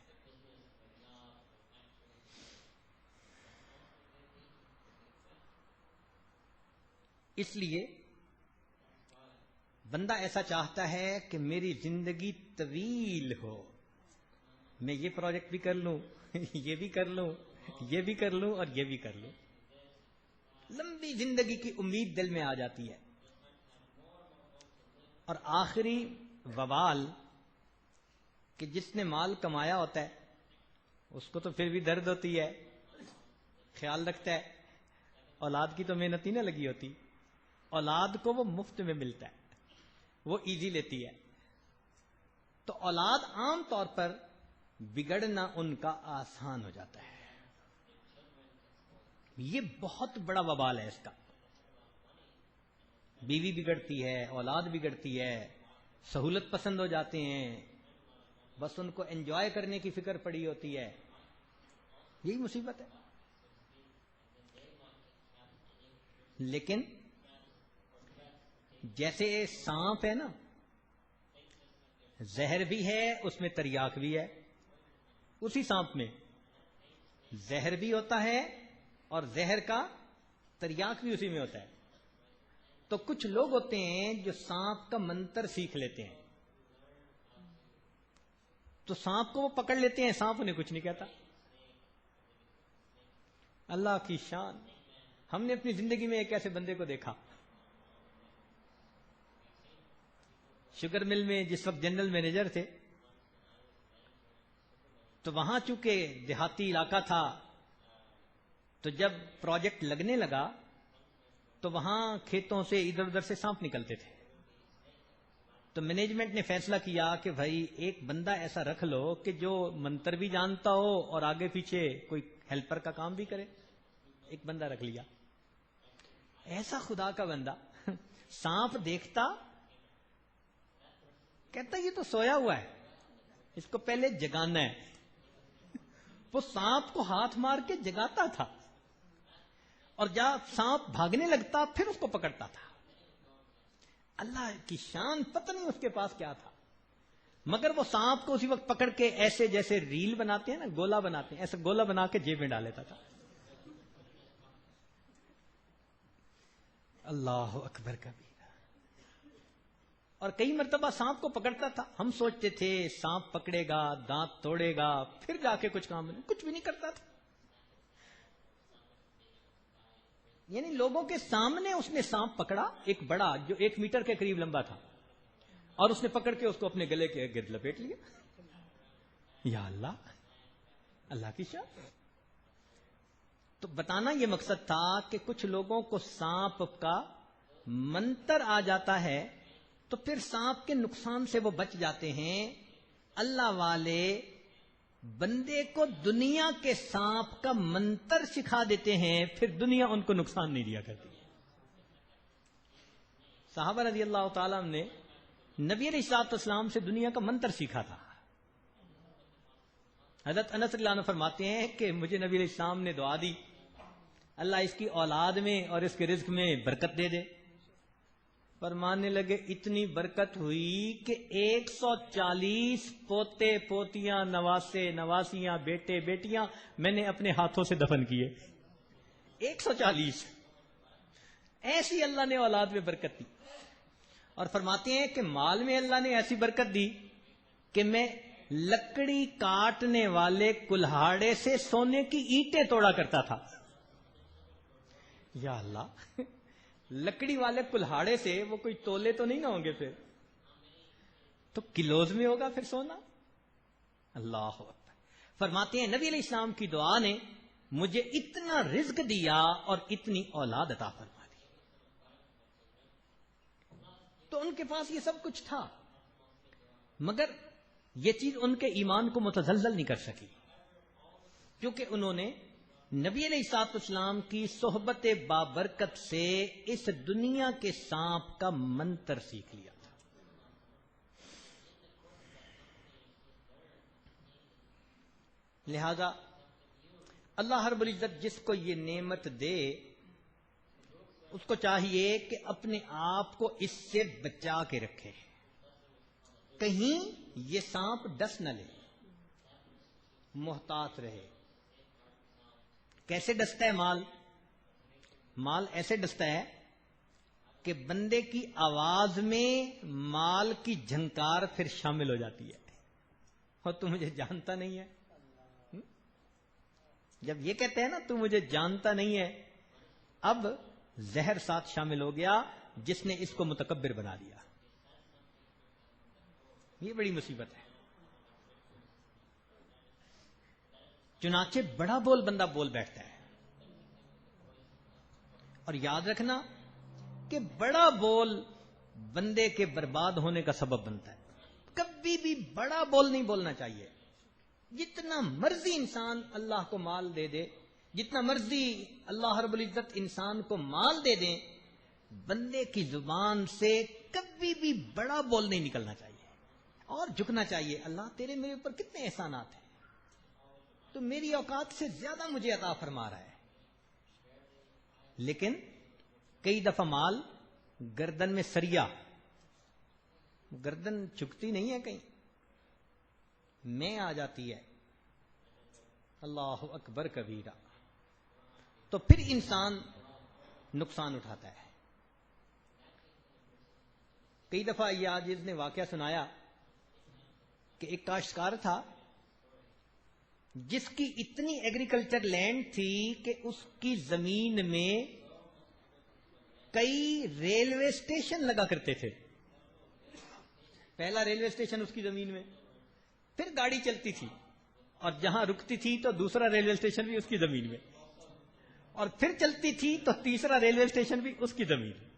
B: اس لیے بندہ ایسا چاہتا ہے کہ میری زندگی طویل ہو، میں یہ پروجیکٹ بھی کر لوں، یہ بھی کر لوں، یہ بھی کر لوں اور یہ بھی کر لوں. لمبی زندگی کی امید دل میں آ جاتی ہے. اور آخری وبال کہ جس نے مال کمایا ہوتا ہے اس کو تو پھر بھی درد ہوتی ہے، خیال رکھتا ہے اولاد کی تو محنت ہی نہ لگی ہوتی، اولاد کو وہ مفت میں ملتا ہے، وہ ایزی لیتی ہے. تو اولاد عام طور پر بگڑنا ان کا آسان ہو جاتا ہے. یہ بہت بڑا وبال ہے اس کا. بیوی بگڑتی ہے، اولاد بگڑتی ہے، سہولت پسند ہو جاتے ہیں، بس ان کو انجوائے کرنے کی فکر پڑی ہوتی ہے. یہی مصیبت ہے. لیکن جیسے سانپ ہے نا، زہر بھی ہے اس میں تریاک بھی ہے، اسی سانپ میں زہر بھی ہوتا ہے اور زہر کا تریاک بھی اسی میں ہوتا ہے. تو کچھ لوگ ہوتے ہیں جو سانپ کا منتر سیکھ لیتے ہیں، تو سانپ کو وہ پکڑ لیتے ہیں، سانپ انہیں کچھ نہیں کہتا. اللہ کی شان. ہم نے اپنی زندگی میں ایک ایسے بندے کو دیکھا، شوگر مل میں جس وقت جنرل مینیجر تھے، تو وہاں چونکہ دیہاتی علاقہ تھا، تو جب پروجیکٹ لگنے لگا تو وہاں کھیتوں سے ادھر ادھر سے سانپ نکلتے تھے. تو مینجمنٹ نے فیصلہ کیا کہ بھائی ایک بندہ ایسا رکھ لو کہ جو منتر بھی جانتا ہو اور آگے پیچھے کوئی ہیلپر کا کام بھی کرے. ایک بندہ رکھ لیا، ایسا خدا کا بندہ، سانپ دیکھتا کہتا یہ تو سویا ہوا ہے، اس کو پہلے جگانا ہے. وہ سانپ کو ہاتھ مار کے جگاتا تھا، اور جب سانپ بھاگنے لگتا پھر اس کو پکڑتا تھا. اللہ کی شان، پتہ نہیں اس کے پاس کیا تھا، مگر وہ سانپ کو اسی وقت پکڑ کے ایسے جیسے ریل بناتے ہیں نا، گولا بناتے ہیں، ایسے گولا بنا کے جیب میں ڈال لیتا تھا. اللہ اکبر کبیرہ. اور کئی مرتبہ سانپ کو پکڑتا تھا، ہم سوچتے تھے سانپ پکڑے گا، دانت توڑے گا، پھر جا کے کچھ کام نہیں، کچھ بھی نہیں کرتا تھا. یعنی لوگوں کے سامنے اس نے سانپ پکڑا، ایک بڑا جو 1 میٹر کے قریب لمبا تھا، اور اس نے پکڑ کے اس کو اپنے گلے کے گرد لپیٹ لیا. یا اللہ، اللہ کی شان. تو بتانا یہ مقصد تھا کہ کچھ لوگوں کو سانپ کا منتر آ جاتا ہے تو پھر سانپ کے نقصان سے وہ بچ جاتے ہیں. اللہ والے بندے کو دنیا کے سانپ کا منتر سکھا دیتے ہیں، پھر دنیا ان کو نقصان نہیں دیا کرتی. صحابہ رضی اللہ تعالیٰ نے نبی علیہ الصلوۃ والسلام سے دنیا کا منتر سیکھا تھا. حضرت انس رضی اللہ عنہ فرماتے ہیں کہ مجھے نبی علیہ السلام نے دعا دی، اللہ اس کی اولاد میں اور اس کے رزق میں برکت دے دے. فرمانے لگے اتنی برکت ہوئی کہ 140 پوتے پوتیاں، نواسے نواسیاں، بیٹے بیٹیاں میں نے اپنے ہاتھوں سے دفن کیے. 140 ایسی اللہ نے اولاد میں برکت دی. اور فرماتے ہیں کہ مال میں اللہ نے ایسی برکت دی کہ میں لکڑی کاٹنے والے کلہاڑے سے سونے کی اینٹیں توڑا کرتا تھا. یا اللہ، لکڑی والے کلہاڑے سے وہ کوئی تولے تو نہیں نہ ہوں گے، پھر تو کلوز میں ہوگا پھر سونا. اللہ اکبر. فرماتے ہیں نبی علیہ السلام کی دعا نے مجھے اتنا رزق دیا اور اتنی اولاد عطا فرما دی. تو ان کے پاس یہ سب کچھ تھا، مگر یہ چیز ان کے ایمان کو متزلزل نہیں کر سکی، کیونکہ انہوں نے نبی علیہ الصلوۃ والسلام کی صحبت بابرکت سے اس دنیا کے سانپ کا منتر سیکھ لیا تھا. لہذا اللہ رب العزت جس کو یہ نعمت دے اس کو چاہیے کہ اپنے آپ کو اس سے بچا کے رکھے، کہیں یہ سانپ ڈس نہ لے، محتاط رہے. کیسے ڈستا ہے مال؟ مال ایسے ڈستا ہے کہ بندے کی آواز میں مال کی جھنکار پھر شامل ہو جاتی ہے. اور تو مجھے جانتا نہیں ہے. جب یہ کہتے ہیں نا تو مجھے جانتا نہیں ہے، اب زہر ساتھ شامل ہو گیا جس نے اس کو متکبر بنا دیا. یہ بڑی مصیبت ہے. چنانچہ بڑا بول بندہ بول بیٹھتا ہے. اور یاد رکھنا کہ بڑا بول بندے کے برباد ہونے کا سبب بنتا ہے. کبھی بھی بڑا بول نہیں بولنا چاہیے. جتنا مرضی انسان اللہ کو مال دے دے، جتنا مرضی اللہ رب العزت انسان کو مال دے دیں، بندے کی زبان سے کبھی بھی بڑا بول نہیں نکلنا چاہیے. اور جھکنا چاہیے، اللہ تیرے میرے اوپر کتنے احسانات ہیں، تو میری اوقات سے زیادہ مجھے عطا فرما رہا ہے. لیکن کئی دفعہ مال گردن میں سریا، گردن جھکتی نہیں ہے، کہیں میں آ جاتی ہے، اللہ اکبر کبیرہ، تو پھر انسان نقصان اٹھاتا ہے. کئی دفعہ یہ عاجز نے واقعہ سنایا کہ ایک کاشتکار تھا جس کی اتنی ایگریکلچر لینڈ تھی کہ اس کی زمین میں کئی ریلوے اسٹیشن لگا کرتے تھے. پہلا ریلوے اسٹیشن اس کی زمین میں، پھر گاڑی چلتی تھی اور جہاں رکتی تھی تو دوسرا ریلوے اسٹیشن بھی اس کی زمین میں، اور پھر چلتی تھی تو تیسرا ریلوے اسٹیشن بھی اس کی زمین میں.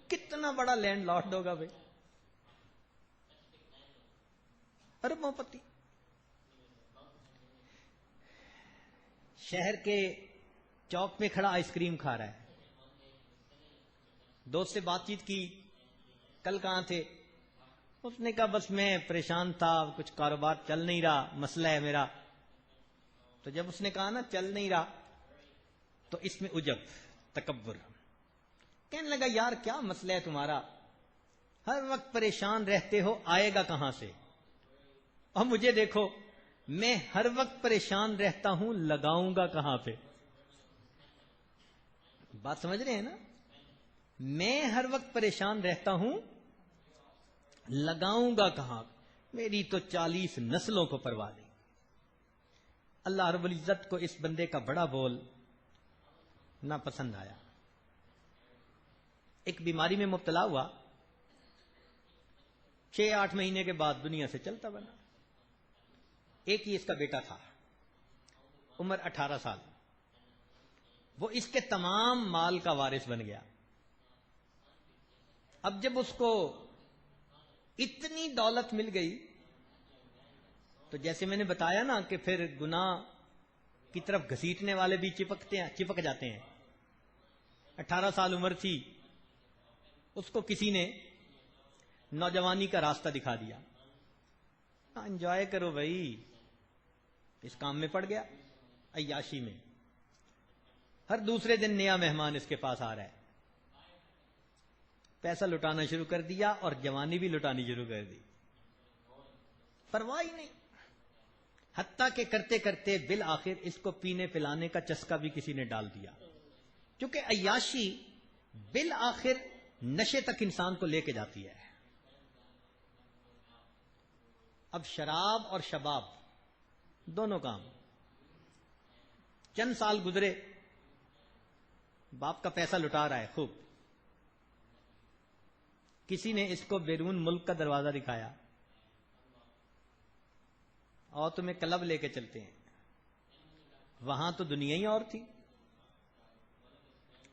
B: کتنا بڑا لینڈ لاٹ ہوگا بھائی، اربوں پتی. شہر کے چوک میں کھڑا آئس کریم کھا رہا ہے. دوست سے بات چیت کی، کل کہاں تھے؟ اس نے کہا بس میں پریشان تھا، کچھ کاروبار چل نہیں رہا، مسئلہ ہے میرا. تو جب اس نے کہا نا چل نہیں رہا، تو اس میں عجب، تکبر. کہنے لگا یار کیا مسئلہ ہے تمہارا، ہر وقت پریشان رہتے ہو، آئے گا کہاں سے؟ اور مجھے دیکھو، میں ہر وقت پریشان رہتا ہوں، لگاؤں گا کہاں پہ؟ بات سمجھ رہے ہیں نا؟ میں ہر وقت پریشان رہتا ہوں، لگاؤں گا کہاں؟ میری تو 40 نسلوں کو پروا نہیں. اللہ رب العزت کو اس بندے کا بڑا بول نہ پسند آیا. ایک بیماری میں مبتلا ہوا، 6-8 مہینے کے بعد دنیا سے چلتا بنا. ایک ہی اس کا بیٹا تھا، عمر 18 سال. وہ اس کے تمام مال کا وارث بن گیا. اب جب اس کو اتنی دولت مل گئی تو جیسے میں نے بتایا نا کہ پھر گناہ کی طرف گھسیٹنے والے بھی چپک جاتے ہیں. 18 سال عمر تھی، اس کو کسی نے نوجوانی کا راستہ دکھا دیا. انجوائے کرو بھائی. اس کام میں پڑ گیا، عیاشی میں. ہر دوسرے دن نیا مہمان اس کے پاس آ رہا ہے. پیسہ لٹانا شروع کر دیا اور جوانی بھی لٹانی شروع کر دی. پرواہ ہی نہیں. حتیٰ کہ کرتے کرتے بالآخر اس کو پینے پلانے کا چسکا بھی کسی نے ڈال دیا. کیونکہ عیاشی بالآخر نشے تک انسان کو لے کے جاتی ہے. اب شراب اور شباب دونوں کام. چند سال گزرے، باپ کا پیسہ لٹا رہا ہے خوب. کسی نے اس کو بیرون ملک کا دروازہ دکھایا، اور تمہیں کلب لے کے چلتے ہیں. وہاں تو دنیا ہی اور تھی.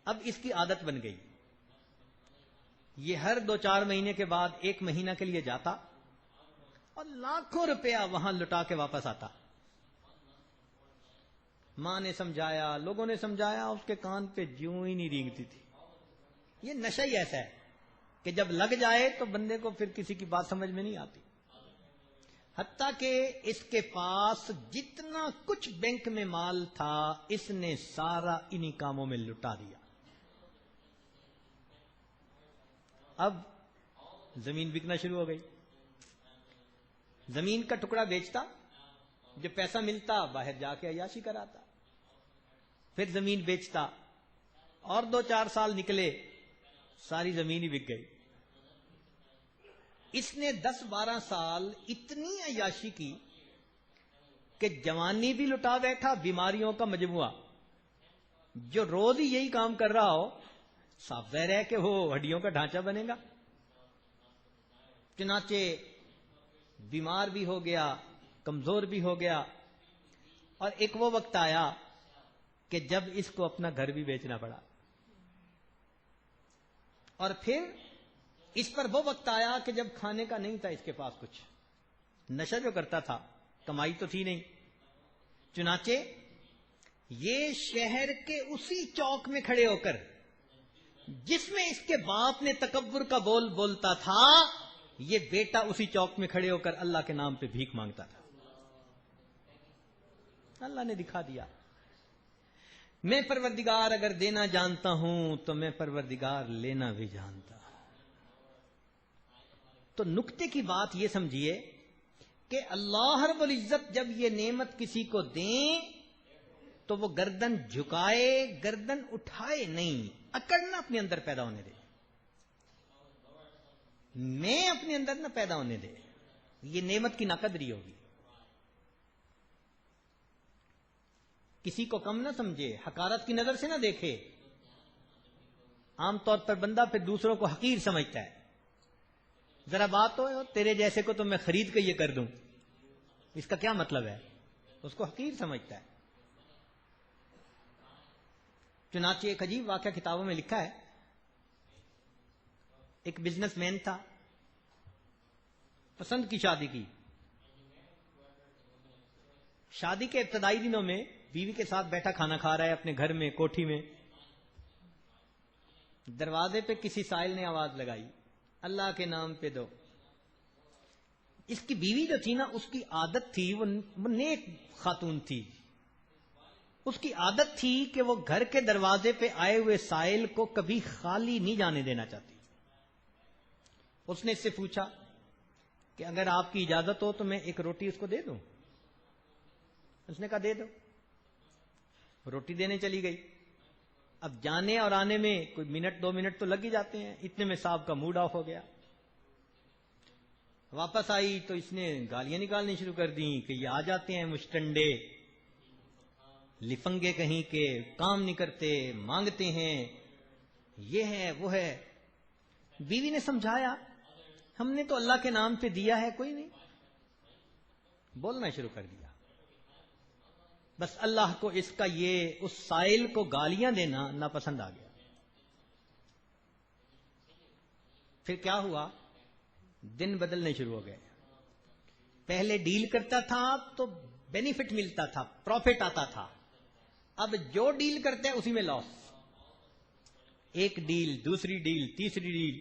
B: اب اس کی عادت بن گئی. یہ ہر 2-4 مہینے کے بعد 1 مہینہ کے لیے جاتا اور لاکھوں روپیہ وہاں لٹا کے واپس آتا. ماں نے سمجھایا، لوگوں نے سمجھایا، اس کے کان پہ جوں ہی نہیں رینگتی تھی. یہ نشہ ہی ایسا ہے کہ جب لگ جائے تو بندے کو پھر کسی کی بات سمجھ میں نہیں آتی. حتیٰ کہ اس کے پاس جتنا کچھ بینک میں مال تھا اس نے سارا انہی کاموں میں لٹا دیا. اب زمین بکنا شروع ہو گئی. زمین کا ٹکڑا بیچتا، جو پیسہ ملتا باہر جا کے عیاشی کراتا. پھر زمین بیچتا، اور 2-4 سال نکلے، ساری زمین ہی بک گئی. اس نے 10-12 سال اتنی عیاشی کی کہ جوانی بھی لٹا بیٹھا, بیماریوں کا مجموعہ. جو روز ہی یہی کام کر رہا ہو, صاف ظاہر ہے کہ وہ ہڈیوں کا ڈھانچہ بنے گا. چنانچہ بیمار بھی ہو گیا, کمزور بھی ہو گیا, اور ایک وہ وقت آیا کہ جب اس کو اپنا گھر بھی بیچنا پڑا. اور پھر اس پر وہ وقت آیا کہ جب کھانے کا نہیں تھا اس کے پاس کچھ. نشہ جو کرتا تھا, کمائی تو تھی نہیں. چنانچہ یہ شہر کے اسی چوک میں کھڑے ہو کر, جس میں اس کے باپ نے تکبر کا بول بولتا تھا, یہ بیٹا اسی چوک میں کھڑے ہو کر اللہ کے نام پہ بھیک مانگتا تھا. اللہ نے دکھا دیا, میں پروردگار اگر دینا جانتا ہوں تو میں پروردگار لینا بھی جانتا ہوں. تو نکتے کی بات یہ سمجھیے کہ اللہ رب العزت جب یہ نعمت کسی کو دیں تو وہ گردن جھکائے, گردن اٹھائے نہیں, اکڑنا اپنے اندر پیدا ہونے دے. میں اپنے اندر نہ پیدا ہونے دے, یہ نعمت کی ناقدری ہوگی. کسی کو کم نہ سمجھے, حقارت کی نظر سے نہ دیکھے. عام طور پر بندہ پھر دوسروں کو حقیر سمجھتا ہے. ذرا بات ہو تیرے جیسے کو تو میں خرید کے یہ کر دوں, اس کا کیا مطلب ہے؟ اس کو حقیر سمجھتا ہے. چنانچہ ایک عجیب واقعہ کتابوں میں لکھا ہے. ایک بزنس مین تھا, پسند کی شادی کی. شادی کے ابتدائی دنوں میں بیوی کے ساتھ بیٹھا کھانا کھا رہا ہے اپنے گھر میں, کوٹھی میں. دروازے پہ کسی سائل نے آواز لگائی, اللہ کے نام پہ دو. اس کی بیوی جو تھی نا, اس کی عادت تھی, وہ نیک خاتون تھی. اس کی عادت تھی کہ وہ گھر کے دروازے پہ آئے ہوئے سائل کو کبھی خالی نہیں جانے دینا چاہتی. اس نے اس سے پوچھا کہ اگر آپ کی اجازت ہو تو میں ایک روٹی اس کو دے دوں. اس نے کہا دے دو. روٹی دینے چلی گئی. اب جانے اور آنے میں کوئی منٹ 2 منٹ تو لگ ہی جاتے ہیں. اتنے میں صاحب کا موڈ آف ہو گیا. واپس آئی تو اس نے گالیاں نکالنی شروع کر دیں کہ یہ آ جاتے ہیں مشٹنڈے, لفنگے کہیں کے, کام نہیں کرتے, مانگتے ہیں, یہ ہے وہ ہے. بیوی نے سمجھایا, ہم نے تو اللہ کے نام پہ دیا ہے, کوئی نہیں. بولنا شروع کر دیا. بس اللہ کو اس کا یہ اس سائل کو گالیاں دینا ناپسند آ گیا. پھر کیا ہوا, دن بدلنے شروع ہو گئے. پہلے ڈیل کرتا تھا تو بینیفٹ ملتا تھا, پروفٹ آتا تھا. اب جو ڈیل کرتے ہیں اسی میں لاس. ایک ڈیل, دوسری ڈیل, تیسری ڈیل,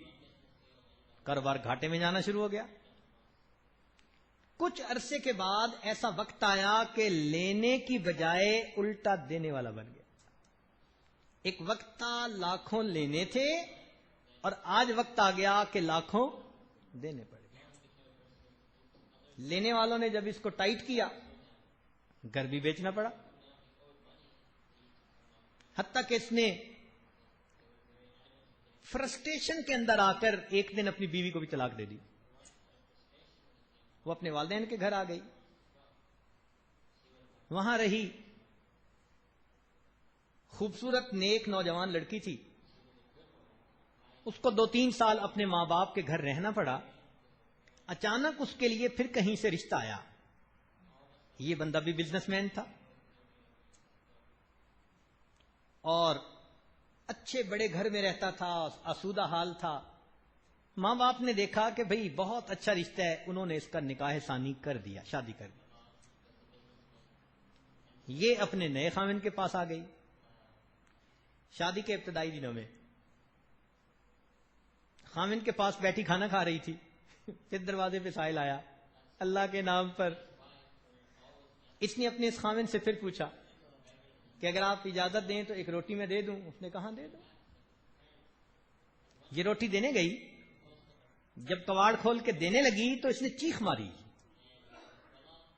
B: کاروبار گھاٹے میں جانا شروع ہو گیا. کچھ عرصے کے بعد ایسا وقت آیا کہ لینے کی بجائے الٹا دینے والا بن گیا. ایک وقت تھا لاکھوں لینے تھے, اور آج وقت آ گیا کہ لاکھوں دینے پڑ گئے. لینے والوں نے جب اس کو ٹائٹ کیا, گھر بھی بیچنا پڑا. حتیٰ کہ اس نے فرسٹریشن کے اندر آ کر ایک دن اپنی بیوی کو بھی طلاق دے دی. وہ اپنے والدین کے گھر آ گئی, وہاں رہی. خوبصورت نیک نوجوان لڑکی تھی. اس کو 2-3 سال اپنے ماں باپ کے گھر رہنا پڑا. اچانک اس کے لیے پھر کہیں سے رشتہ آیا. یہ بندہ بھی بزنس مین تھا اور اچھے بڑے گھر میں رہتا تھا, آسودہ حال تھا. ماں باپ نے دیکھا کہ بھئی بہت اچھا رشتہ ہے, انہوں نے اس کا نکاح ثانی کر دیا, شادی کر دی. یہ اپنے نئے خاوند کے پاس آ گئی. شادی کے ابتدائی دنوں میں خاوند کے پاس بیٹھی کھانا کھا رہی تھی. پھر دروازے پہ سائل آیا, اللہ کے نام پر. اس نے اپنے اس خاوند سے پھر پوچھا کہ اگر آپ اجازت دیں تو ایک روٹی میں دے دوں. اس نے کہا دے دو. یہ روٹی دینے گئی. جب کواڑ کھول کے دینے لگی تو اس نے چیخ ماری.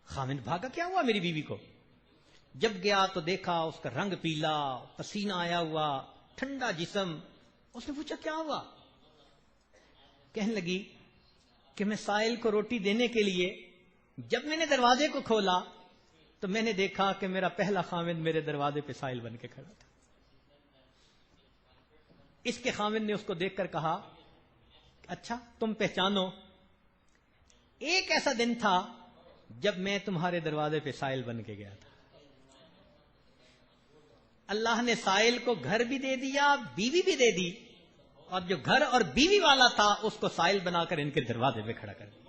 B: خاوند بھاگا, کیا ہوا میری بیوی کو؟ جب گیا تو دیکھا اس کا رنگ پیلا, پسینہ آیا ہوا, ٹھنڈا جسم. اس نے پوچھا کیا ہوا؟ کہنے لگی کہ میں سائل کو روٹی دینے کے لیے جب میں نے دروازے کو کھولا تو میں نے دیکھا کہ میرا پہلا خاوند میرے دروازے پہ سائل بن کے کھڑا تھا. اس کے خاوند نے اس کو دیکھ کر کہا اچھا تم پہچانو, ایک ایسا دن تھا جب میں تمہارے دروازے پہ سائل بن کے گیا تھا. اللہ نے سائل کو گھر بھی دے دیا, بیوی بھی دے دی, اور جو گھر اور بیوی والا تھا اس کو سائل بنا کر ان کے دروازے پہ کھڑا کر دیا.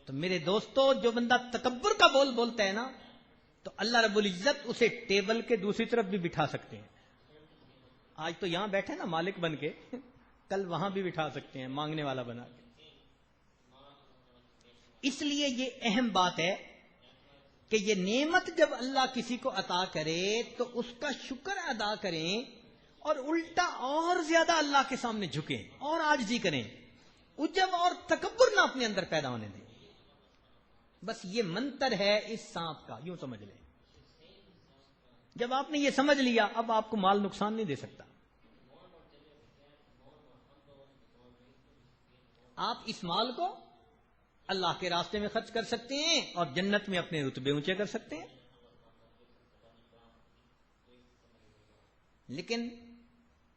B: تو میرے دوستو, جو بندہ تکبر کا بول بولتا ہے نا, تو اللہ رب العزت اسے ٹیبل کے دوسری طرف بھی بٹھا سکتے ہیں. آج تو یہاں بیٹھے نا مالک بن کے, کل وہاں بھی بٹھا سکتے ہیں مانگنے والا بنا کے. اس لیے یہ اہم بات ہے کہ یہ نعمت جب اللہ کسی کو عطا کرے تو اس کا شکر ادا کریں, اور الٹا اور زیادہ اللہ کے سامنے جھکیں اور عاجزی کریں, عجب اور تکبر نہ اپنے اندر پیدا ہونے دیں. بس یہ منتر ہے اس سانپ کا, یوں سمجھ لیں. جب آپ نے یہ سمجھ لیا, اب آپ کو مال نقصان نہیں دے سکتا. آپ اس مال کو اللہ کے راستے میں خرچ کر سکتے ہیں اور جنت میں اپنے رتبے اونچے کر سکتے ہیں. لیکن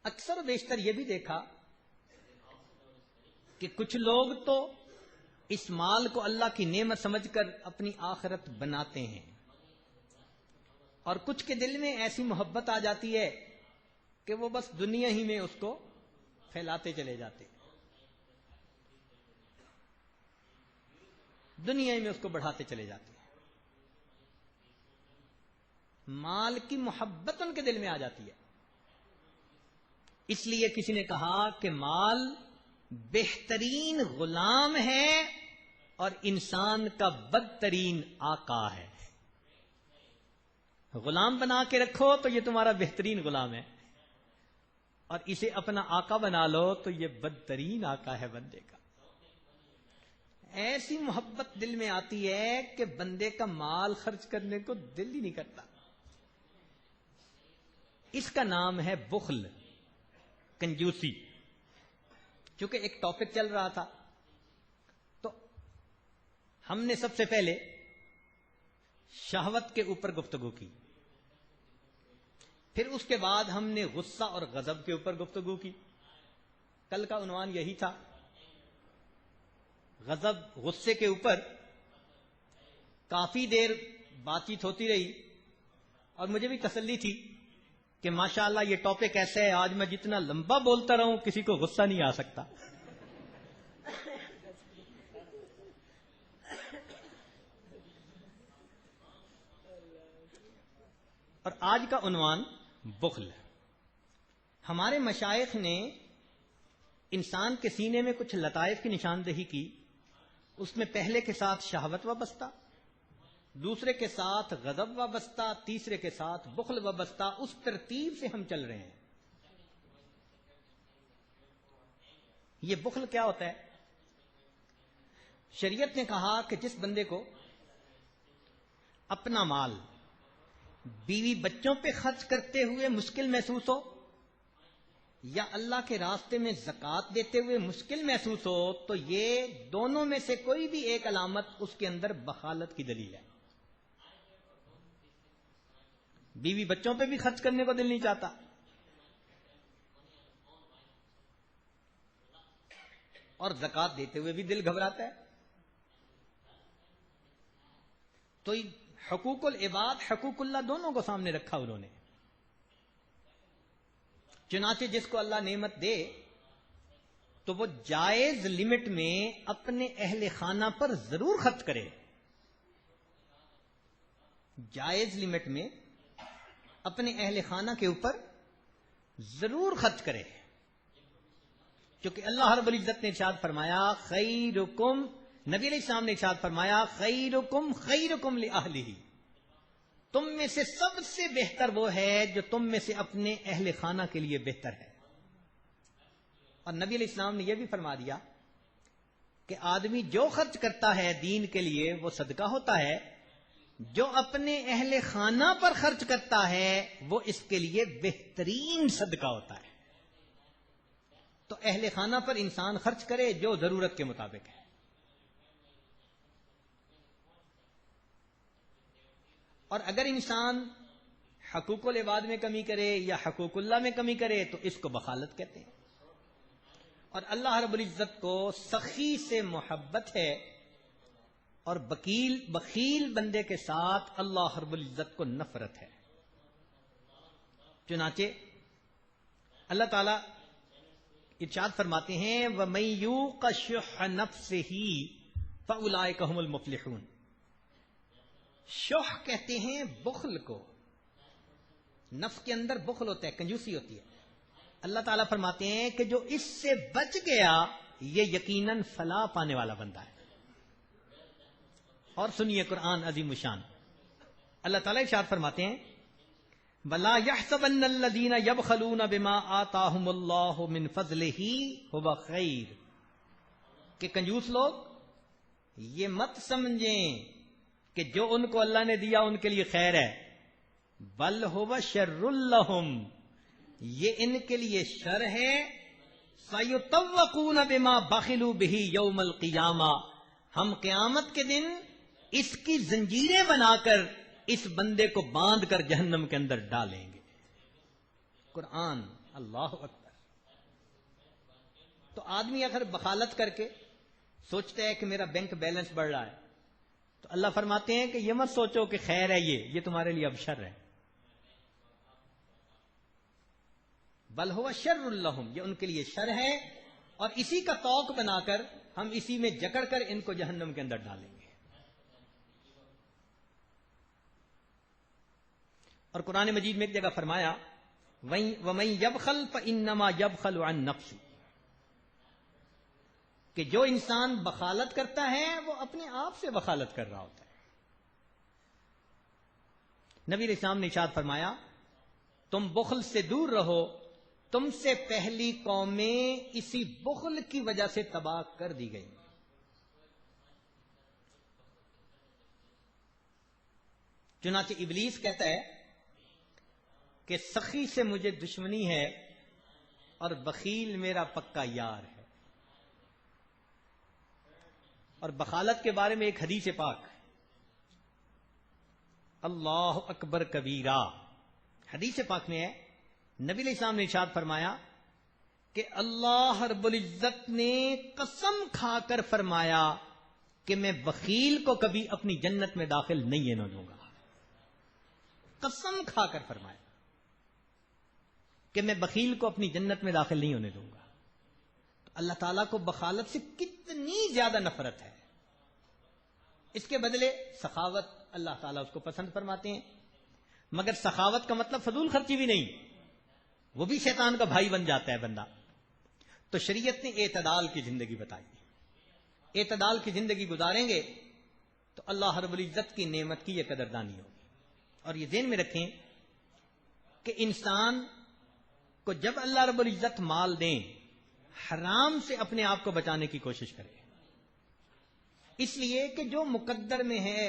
B: اکثر و بیشتر یہ بھی دیکھا کہ کچھ لوگ تو اس مال کو اللہ کی نعمت سمجھ کر اپنی آخرت بناتے ہیں, اور کچھ کے دل میں ایسی محبت آ جاتی ہے کہ وہ بس دنیا ہی میں اس کو پھیلاتے چلے جاتے, دنیا ہی میں اس کو بڑھاتے چلے جاتے ہیں. مال کی محبت ان کے دل میں آ جاتی ہے. اس لیے کسی نے کہا کہ مال بہترین غلام ہے اور انسان کا بدترین آقا ہے. غلام بنا کے رکھو تو یہ تمہارا بہترین غلام ہے, اور اسے اپنا آقا بنا لو تو یہ بدترین آقا ہے بندے کا. ایسی محبت دل میں آتی ہے کہ بندے کا مال خرچ کرنے کو دل ہی نہیں کرتا. اس کا نام ہے بخل, کنجوسی. چونکہ ایک ٹاپک چل رہا تھا تو ہم نے سب سے پہلے شہوت کے اوپر گفتگو کی, پھر اس کے بعد ہم نے غصہ اور غضب کے اوپر گفتگو کی. کل کا عنوان یہی تھا, غضب, غصے کے اوپر کافی دیر بات چیت ہوتی رہی, اور مجھے بھی تسلی تھی کہ ماشاءاللہ یہ ٹاپک ایسا ہے آج میں جتنا لمبا بولتا رہوں کسی کو غصہ نہیں آ سکتا. اور آج کا عنوان بخل. ہمارے مشائخ نے انسان کے سینے میں کچھ لطائف کی نشاندہی کی. اس میں پہلے کے ساتھ شہوت وابستہ, دوسرے کے ساتھ غضب وابستہ, تیسرے کے ساتھ بخل وابستہ. اس ترتیب سے ہم چل رہے ہیں. یہ بخل کیا ہوتا ہے؟ شریعت نے کہا کہ جس بندے کو اپنا مال بیوی بچوں پہ خرچ کرتے ہوئے مشکل محسوس ہو, یا اللہ کے راستے میں زکوٰۃ دیتے ہوئے مشکل محسوس ہو, تو یہ دونوں میں سے کوئی بھی ایک علامت اس کے اندر بخالت کی دلیل ہے. بیوی بچوں پہ بھی خرچ کرنے کو دل نہیں چاہتا, اور زکوٰۃ دیتے ہوئے بھی دل گھبراتا ہے. تو حقوق العباد, حقوق اللہ دونوں کو سامنے رکھا انہوں نے. چنانچہ جس کو اللہ نعمت دے تو وہ جائز لمٹ میں اپنے اہل خانہ پر ضرور خرچ کرے. جائز لمٹ میں اپنے اہل خانہ کے اوپر ضرور خرچ کرے, کیونکہ اللہ رب العزت نے ارشاد فرمایا خیرکم, نبی علیہ السلام نے ارشاد فرمایا خیرکم خیرکم لأہلہ, تم میں سے سب سے بہتر وہ ہے جو تم میں سے اپنے اہل خانہ کے لیے بہتر ہے. اور نبی علیہ السلام نے یہ بھی فرما دیا کہ آدمی جو خرچ کرتا ہے دین کے لیے وہ صدقہ ہوتا ہے, جو اپنے اہل خانہ پر خرچ کرتا ہے وہ اس کے لیے بہترین صدقہ ہوتا ہے. تو اہل خانہ پر انسان خرچ کرے جو ضرورت کے مطابق ہے. اور اگر انسان حقوق العباد میں کمی کرے یا حقوق اللہ میں کمی کرے تو اس کو بخالت کہتے ہیں. اور اللہ رب العزت کو سخی سے محبت ہے اور بخیل بندے کے ساتھ اللہ رب العزت کو نفرت ہے. چنانچہ اللہ تعالی ارشاد فرماتے ہیں وَمَن يُوقَ شُحَّ نَفْسِهِ فَأُولَٰئِكَ هُمُ الْمُفْلِحُونَ. شح کہتے ہیں بخل کو. نفس کے اندر بخل ہوتا ہے, کنجوسی ہوتی ہے. اللہ تعالیٰ فرماتے ہیں کہ جو اس سے بچ گیا یہ یقیناً فلاح پانے والا بندہ ہے. اور سنیے قرآن عظیم الشان, اللہ تعالیٰ ارشاد فرماتے ہیں وَلَا يَحْسَبَنَّ الَّذِينَ يَبْخَلُونَ بِمَا آتَاهُمُ اللَّهُ مِنْ فَضْلِهِ هُوَ خَيْرٌ. کہ کنجوس لوگ یہ مت سمجھیں کہ جو ان کو اللہ نے دیا ان کے لیے خیر ہے, بل هُوَ شَرٌّ لَّهُمْ, یہ ان کے لیے شر ہے. سَيُطَوَّقُونَ بِمَا بَخِلُوا بِهِ يَوْمَ الْقِيَامَةِ, ہم قیامت کے دن اس کی زنجیریں بنا کر اس بندے کو باندھ کر جہنم کے اندر ڈالیں گے. قرآن, اللہ اکبر. تو آدمی اگر بخالت کر کے سوچتا ہے کہ میرا بینک بیلنس بڑھ رہا ہے تو اللہ فرماتے ہیں کہ یہ مت سوچو کہ خیر ہے, یہ تمہارے لیے اب شر ہے. بل ہوا شر لہم, یہ ان کے لیے شر ہے اور اسی کا توق بنا کر ہم اسی میں جکڑ کر ان کو جہنم کے اندر ڈالیں گے. اور قرآن مجید میں ایک جگہ فرمایا وَمَن يَبْخَلْ فَإِنَّمَا يَبْخَلُ عَن نَفْسِهِ, کہ جو انسان بخالت کرتا ہے وہ اپنے آپ سے بخالت کر رہا ہوتا ہے. نبی علیہ السلام نے ارشاد فرمایا تم بخل سے دور رہو, تم سے پہلی قومیں اسی بخل کی وجہ سے تباہ کر دی گئی. چنانچہ ابلیس کہتا ہے کہ سخی سے مجھے دشمنی ہے اور بخیل میرا پکا یار ہے. اور بخالت کے بارے میں ایک حدیث پاک, اللہ اکبر کبیرہ, حدیث پاک میں ہے نبی علیہ السلام نے ارشاد فرمایا کہ اللہ رب العزت نے قسم کھا کر فرمایا کہ میں بخیل کو کبھی اپنی جنت میں داخل نہیں ہونے دوں گا. قسم کھا کر فرمایا کہ میں بخیل کو اپنی جنت میں داخل نہیں ہونے دوں گا. تو اللہ تعالیٰ کو بخالت سے کتنی زیادہ نفرت ہے. اس کے بدلے سخاوت اللہ تعالیٰ اس کو پسند فرماتے ہیں, مگر سخاوت کا مطلب فضول خرچی بھی نہیں, وہ بھی شیطان کا بھائی بن جاتا ہے بندہ. تو شریعت نے اعتدال کی زندگی بتائی. اعتدال کی زندگی گزاریں گے تو اللہ رب العزت کی نعمت کی یہ قدردانی ہوگی. اور یہ ذہن میں رکھیں کہ انسان کو جب اللہ رب العزت مال دیں حرام سے اپنے آپ کو بچانے کی کوشش کرے, اس لیے کہ جو مقدر میں ہے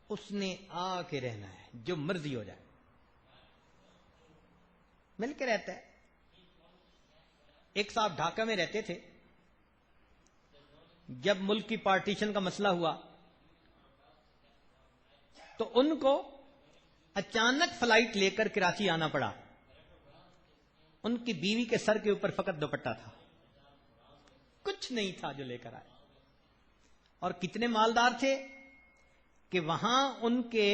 B: اس نے آ کے رہنا ہے, جو مرضی ہو جائے مل کے رہتا ہے. ایک صاحب ڈھاکہ میں رہتے تھے, جب ملک کی پارٹیشن کا مسئلہ ہوا تو ان کو اچانک فلائٹ لے کر کراچی آنا پڑا. ان کی بیوی کے سر کے اوپر فقط دوپٹہ تھا, کچھ نہیں تھا جو لے کر آئے. اور کتنے مالدار تھے کہ وہاں ان کے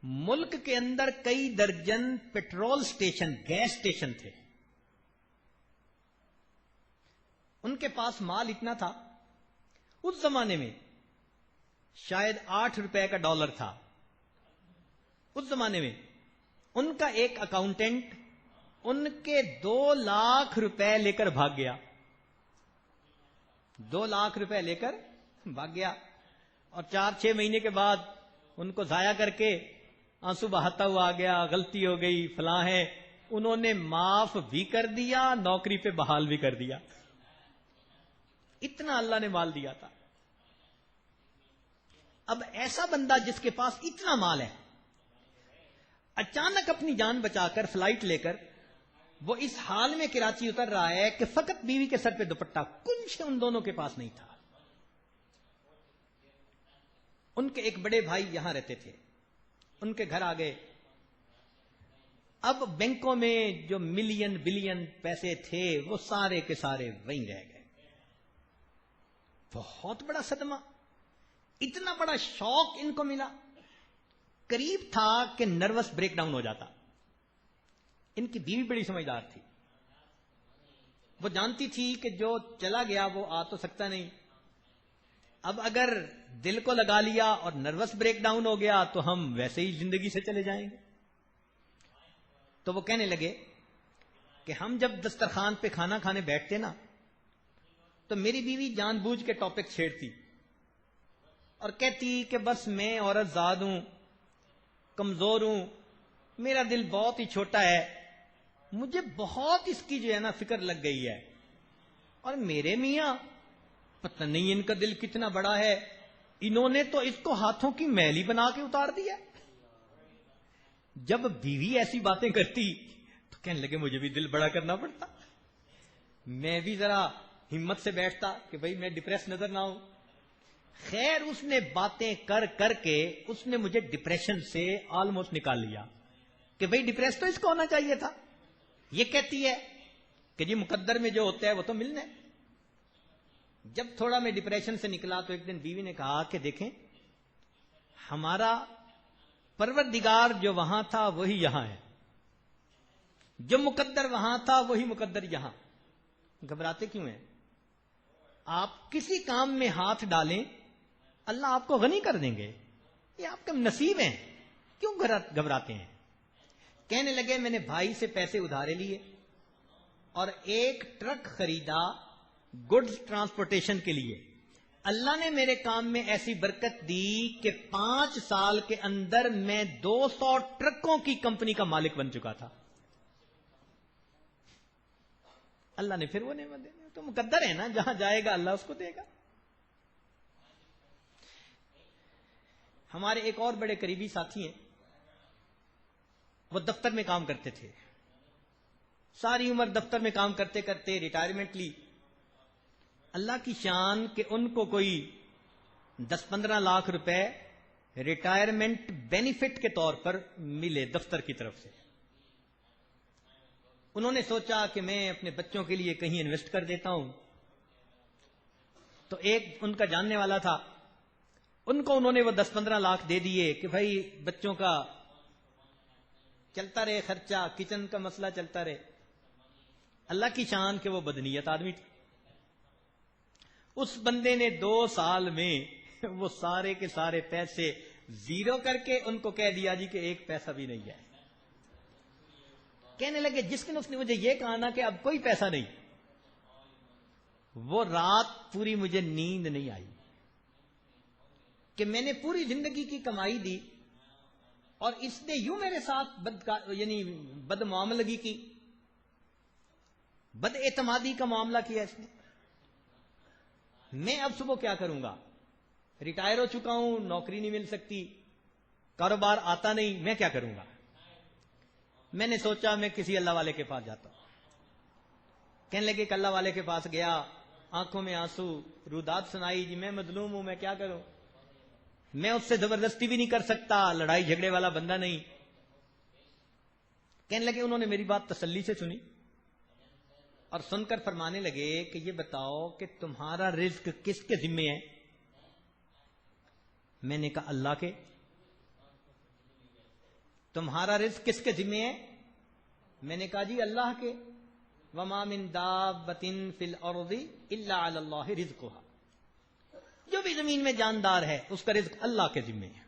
B: ملک کے اندر کئی درجن پیٹرول سٹیشن, گیس سٹیشن تھے. ان کے پاس مال اتنا تھا, اس زمانے میں شاید 8 روپے کا ڈالر تھا. اس زمانے میں ان کا ایک اکاؤنٹنٹ ان کے 2 لاکھ روپے لے کر بھاگ گیا. 2 لاکھ روپے لے کر بھاگ گیا اور 4-6 مہینے کے بعد ان کو ضائع کر کے آنسو بہاتا ہوا آ گیا, غلطی ہو گئی فلاں ہے. انہوں نے معاف بھی کر دیا, نوکری پہ بحال بھی کر دیا. اتنا اللہ نے مال دیا تھا. اب ایسا بندہ جس کے پاس اتنا مال ہے اچانک اپنی جان بچا کر فلائٹ لے کر وہ اس حال میں کراچی اتر رہا ہے کہ فقط بیوی کے سر پہ دوپٹہ، کچھ ان دونوں کے پاس نہیں تھا. ان کے ایک بڑے بھائی یہاں رہتے تھے، ان کے گھر آ گئے. اب بینکوں میں جو ملین بلین پیسے تھے وہ سارے کے سارے وہیں رہ گئے. بہت بڑا صدمہ، اتنا بڑا شوق ان کو ملا، قریب تھا کہ نروس بریک ڈاؤن ہو جاتا. ان کی بیوی بڑی سمجھدار تھی، وہ جانتی تھی کہ جو چلا گیا وہ آ تو سکتا نہیں. اب اگر دل کو لگا لیا اور نروس بریک ڈاؤن ہو گیا تو ہم ویسے ہی زندگی سے چلے جائیں گے. تو وہ کہنے لگے کہ ہم جب دسترخوان پہ کھانا کھانے بیٹھتے نا تو میری بیوی جان بوجھ کے ٹاپک چھیڑتی اور کہتی کہ بس میں عورت زاد ہوں، کمزور ہوں، میرا دل بہت ہی چھوٹا ہے، مجھے بہت اس کی جو ہے نا فکر لگ گئی ہے، اور میرے میاں پتہ نہیں ان کا دل کتنا بڑا ہے، انہوں نے تو اس کو ہاتھوں کی میلی بنا کے اتار دیا. جب بیوی ایسی باتیں کرتی تو کہنے لگے مجھے بھی دل بڑا کرنا پڑتا، میں بھی ذرا ہمت سے بیٹھتا کہ بھئی میں ڈپریس نظر نہ ہوں. خیر اس نے باتیں کر کر کے اس نے مجھے ڈپریشن سے آلموسٹ نکال لیا کہ بھئی ڈپریس تو اس کو ہونا چاہیے تھا. یہ کہتی ہے کہ جی مقدر میں جو ہوتا ہے وہ تو ملنا ہے. جب تھوڑا میں ڈپریشن سے نکلا تو ایک دن بیوی نے کہا کہ دیکھیں ہمارا پروردگار جو وہاں تھا وہی یہاں ہے، جو مقدر وہاں تھا وہی مقدر یہاں. گھبراتے کیوں ہیں؟ آپ کسی کام میں ہاتھ ڈالیں اللہ آپ کو غنی کر دیں گے، یہ آپ کا نصیب ہیں، کیوں گھبراتے ہیں؟ کہنے لگے میں نے بھائی سے پیسے ادھارے لیے اور ایک ٹرک خریدا گڈز ٹرانسپورٹیشن کے لیے. اللہ نے میرے کام میں ایسی برکت دی کہ 5 سال کے اندر میں 200 ٹرکوں کی کمپنی کا مالک بن چکا تھا. اللہ نے پھر وہ نعمت دے دی، تو مقدر ہے نا، جہاں جائے گا اللہ اس کو دے گا. ہمارے ایک اور بڑے قریبی ساتھی ہیں، وہ دفتر میں کام کرتے تھے، ساری عمر دفتر میں کام کرتے کرتے ریٹائرمنٹ لی. اللہ کی شان کہ ان کو کوئی 10-15 لاکھ روپے ریٹائرمنٹ بینیفٹ کے طور پر ملے دفتر کی طرف سے. انہوں نے سوچا کہ میں اپنے بچوں کے لیے کہیں انویسٹ کر دیتا ہوں. تو ایک ان کا جاننے والا تھا، ان کو انہوں نے وہ 10-15 لاکھ دے دیے کہ بھائی بچوں کا چلتا رہے خرچہ، کچن کا مسئلہ چلتا رہے. اللہ کی شان کہ وہ بدنیت آدمی تھے. اس بندے نے 2 سال میں وہ سارے کے سارے پیسے زیرو کر کے ان کو کہہ دیا جی کہ ایک پیسہ بھی نہیں ہے. کہنے لگے جس دن اس نے مجھے یہ کہا نا کہ اب کوئی پیسہ نہیں، وہ رات پوری مجھے نیند نہیں آئی کہ میں نے پوری زندگی کی کمائی دی اور اس نے یوں میرے ساتھ بد معاملگی کی، بد اعتمادی کا معاملہ کیا اس نے. میں اب صبح کیا کروں گا؟ ریٹائر ہو چکا ہوں، نوکری نہیں مل سکتی، کاروبار آتا نہیں، میں کیا کروں گا؟ میں نے سوچا میں کسی اللہ والے کے پاس جاتا ہوں. کہنے لگے کہ اللہ والے کے پاس گیا، آنکھوں میں آنسو، روداد سنائی، جی میں مظلوم ہوں، میں کیا کروں؟ میں اس سے زبردستی بھی نہیں کر سکتا، لڑائی جھگڑے والا بندہ نہیں. کہنے لگے انہوں نے میری بات تسلی سے سنی اور سن کر فرمانے لگے کہ یہ بتاؤ کہ تمہارا رزق کس کے ذمے ہے؟ میں نے کہا اللہ کے. تمہارا رزق کس کے ذمے ہے؟ میں نے کہا جی اللہ کے. وما من دابۃ فی الارض الا علی اللہ رزقها، جو بھی زمین میں جاندار ہے اس کا رزق اللہ کے ذمے ہے.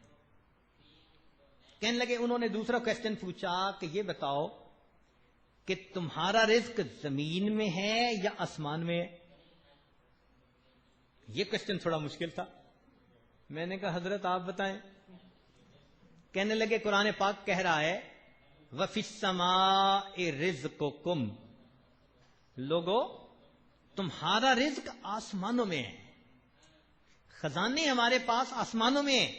B: کہنے لگے انہوں نے دوسرا کوسچن پوچھا کہ یہ بتاؤ کہ تمہارا رزق زمین میں ہے یا آسمان میں ہے؟ یہ کوسچن تھوڑا مشکل تھا. میں نے کہا حضرت آپ بتائیں. کہنے لگے قرآن پاک کہہ رہا ہے وَفِي السَّمَاءِ رِزْقُكُمْ، لوگو تمہارا رزق آسمانوں میں ہے، خزانے ہمارے پاس آسمانوں میں ہیں،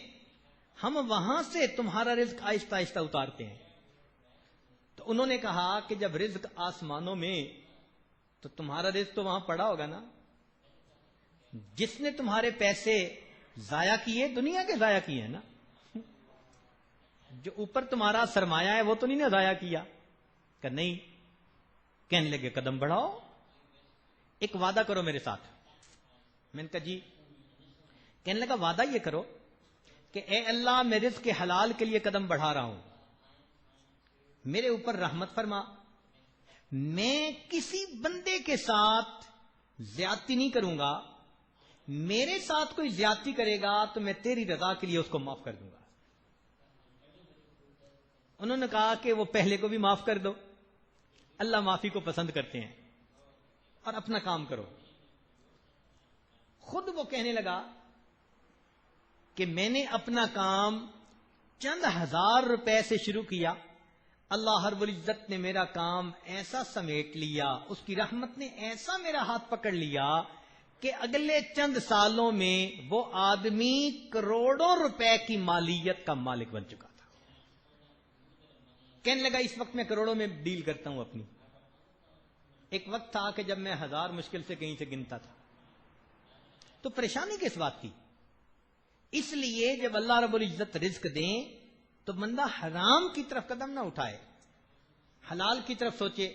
B: ہم وہاں سے تمہارا رزق آہستہ آہستہ اتارتے ہیں. تو تو انہوں نے کہا کہ جب رزق آسمانوں میں تو تمہارا رزق تو وہاں پڑا ہوگا نا. جس نے تمہارے پیسے ضائع کیے دنیا کے ضائع کیے ہیں نا, جو اوپر تمہارا سرمایہ ہے وہ تو نہیں نا ضائع کیا. کہ نہیں. کہنے لگے قدم بڑھاؤ, ایک وعدہ کرو میرے ساتھ. میں نے کہا جی. کہنے لگا وعدہ یہ کرو کہ اے اللہ میں رزق کے حلال کے لیے قدم بڑھا رہا ہوں, میرے اوپر رحمت فرما, میں کسی بندے کے ساتھ زیادتی نہیں کروں گا, میرے ساتھ کوئی زیادتی کرے گا تو میں تیری رضا کے لیے اس کو معاف کر دوں گا. انہوں نے کہا کہ وہ پہلے کو بھی معاف کر دو, اللہ معافی کو پسند کرتے ہیں, اور اپنا کام کرو. خود وہ کہنے لگا کہ میں نے اپنا کام چند ہزار روپے سے شروع کیا, اللہ رب العزت نے میرا کام ایسا سمیٹ لیا, اس کی رحمت نے ایسا میرا ہاتھ پکڑ لیا کہ اگلے چند سالوں میں وہ آدمی کروڑوں روپے کی مالیت کا مالک بن چکا تھا. کہنے لگا اس وقت میں کروڑوں میں ڈیل کرتا ہوں اپنی. ایک وقت تھا کہ جب میں 1000 مشکل سے کہیں سے گنتا تھا. تو پریشانی کس بات کی؟ اس لیے جب اللہ رب العزت رزق دیں تو بندہ حرام کی طرف قدم نہ اٹھائے, حلال کی طرف سوچے.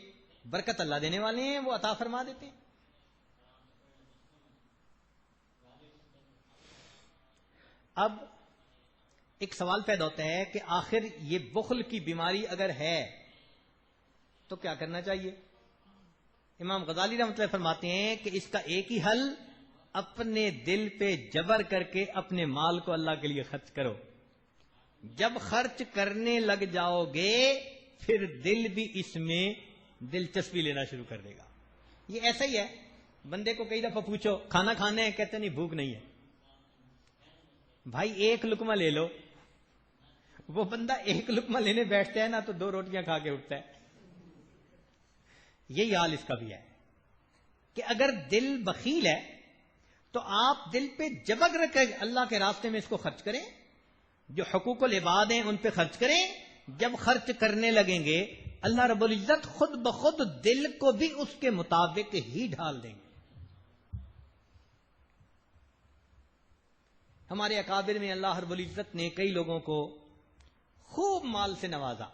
B: برکت اللہ دینے والے ہیں, وہ عطا فرما دیتے ہیں. اب ایک سوال پیدا ہوتا ہے کہ آخر یہ بخل کی بیماری اگر ہے تو کیا کرنا چاہیے؟ امام غزالی رحمۃ اللہ فرماتے ہیں کہ اس کا ایک ہی حل, اپنے دل پہ جبر کر کے اپنے مال کو اللہ کے لیے خرچ کرو. جب خرچ کرنے لگ جاؤ گے پھر دل بھی اس میں دلچسپی لینا شروع کر دے گا. یہ ایسا ہی ہے, بندے کو کئی دفعہ پوچھو کھانا کھانا ہے, کہتے نہیں بھوک نہیں ہے. بھائی ایک لقمہ لے لو. وہ بندہ ایک لقمہ لینے بیٹھتا ہے نا تو 2 روٹیاں کھا کے اٹھتا ہے. یہی حال اس کا بھی ہے کہ اگر دل بخیل ہے تو آپ دل پہ جبر رکھ کے اللہ کے راستے میں اس کو خرچ کریں, جو حقوق العباد ہیں ان پہ خرچ کریں. جب خرچ کرنے لگیں گے اللہ رب العزت خود بخود دل کو بھی اس کے مطابق ہی ڈھال دیں گے. ہمارے اکابر میں اللہ رب العزت نے کئی لوگوں کو خوب مال سے نوازا.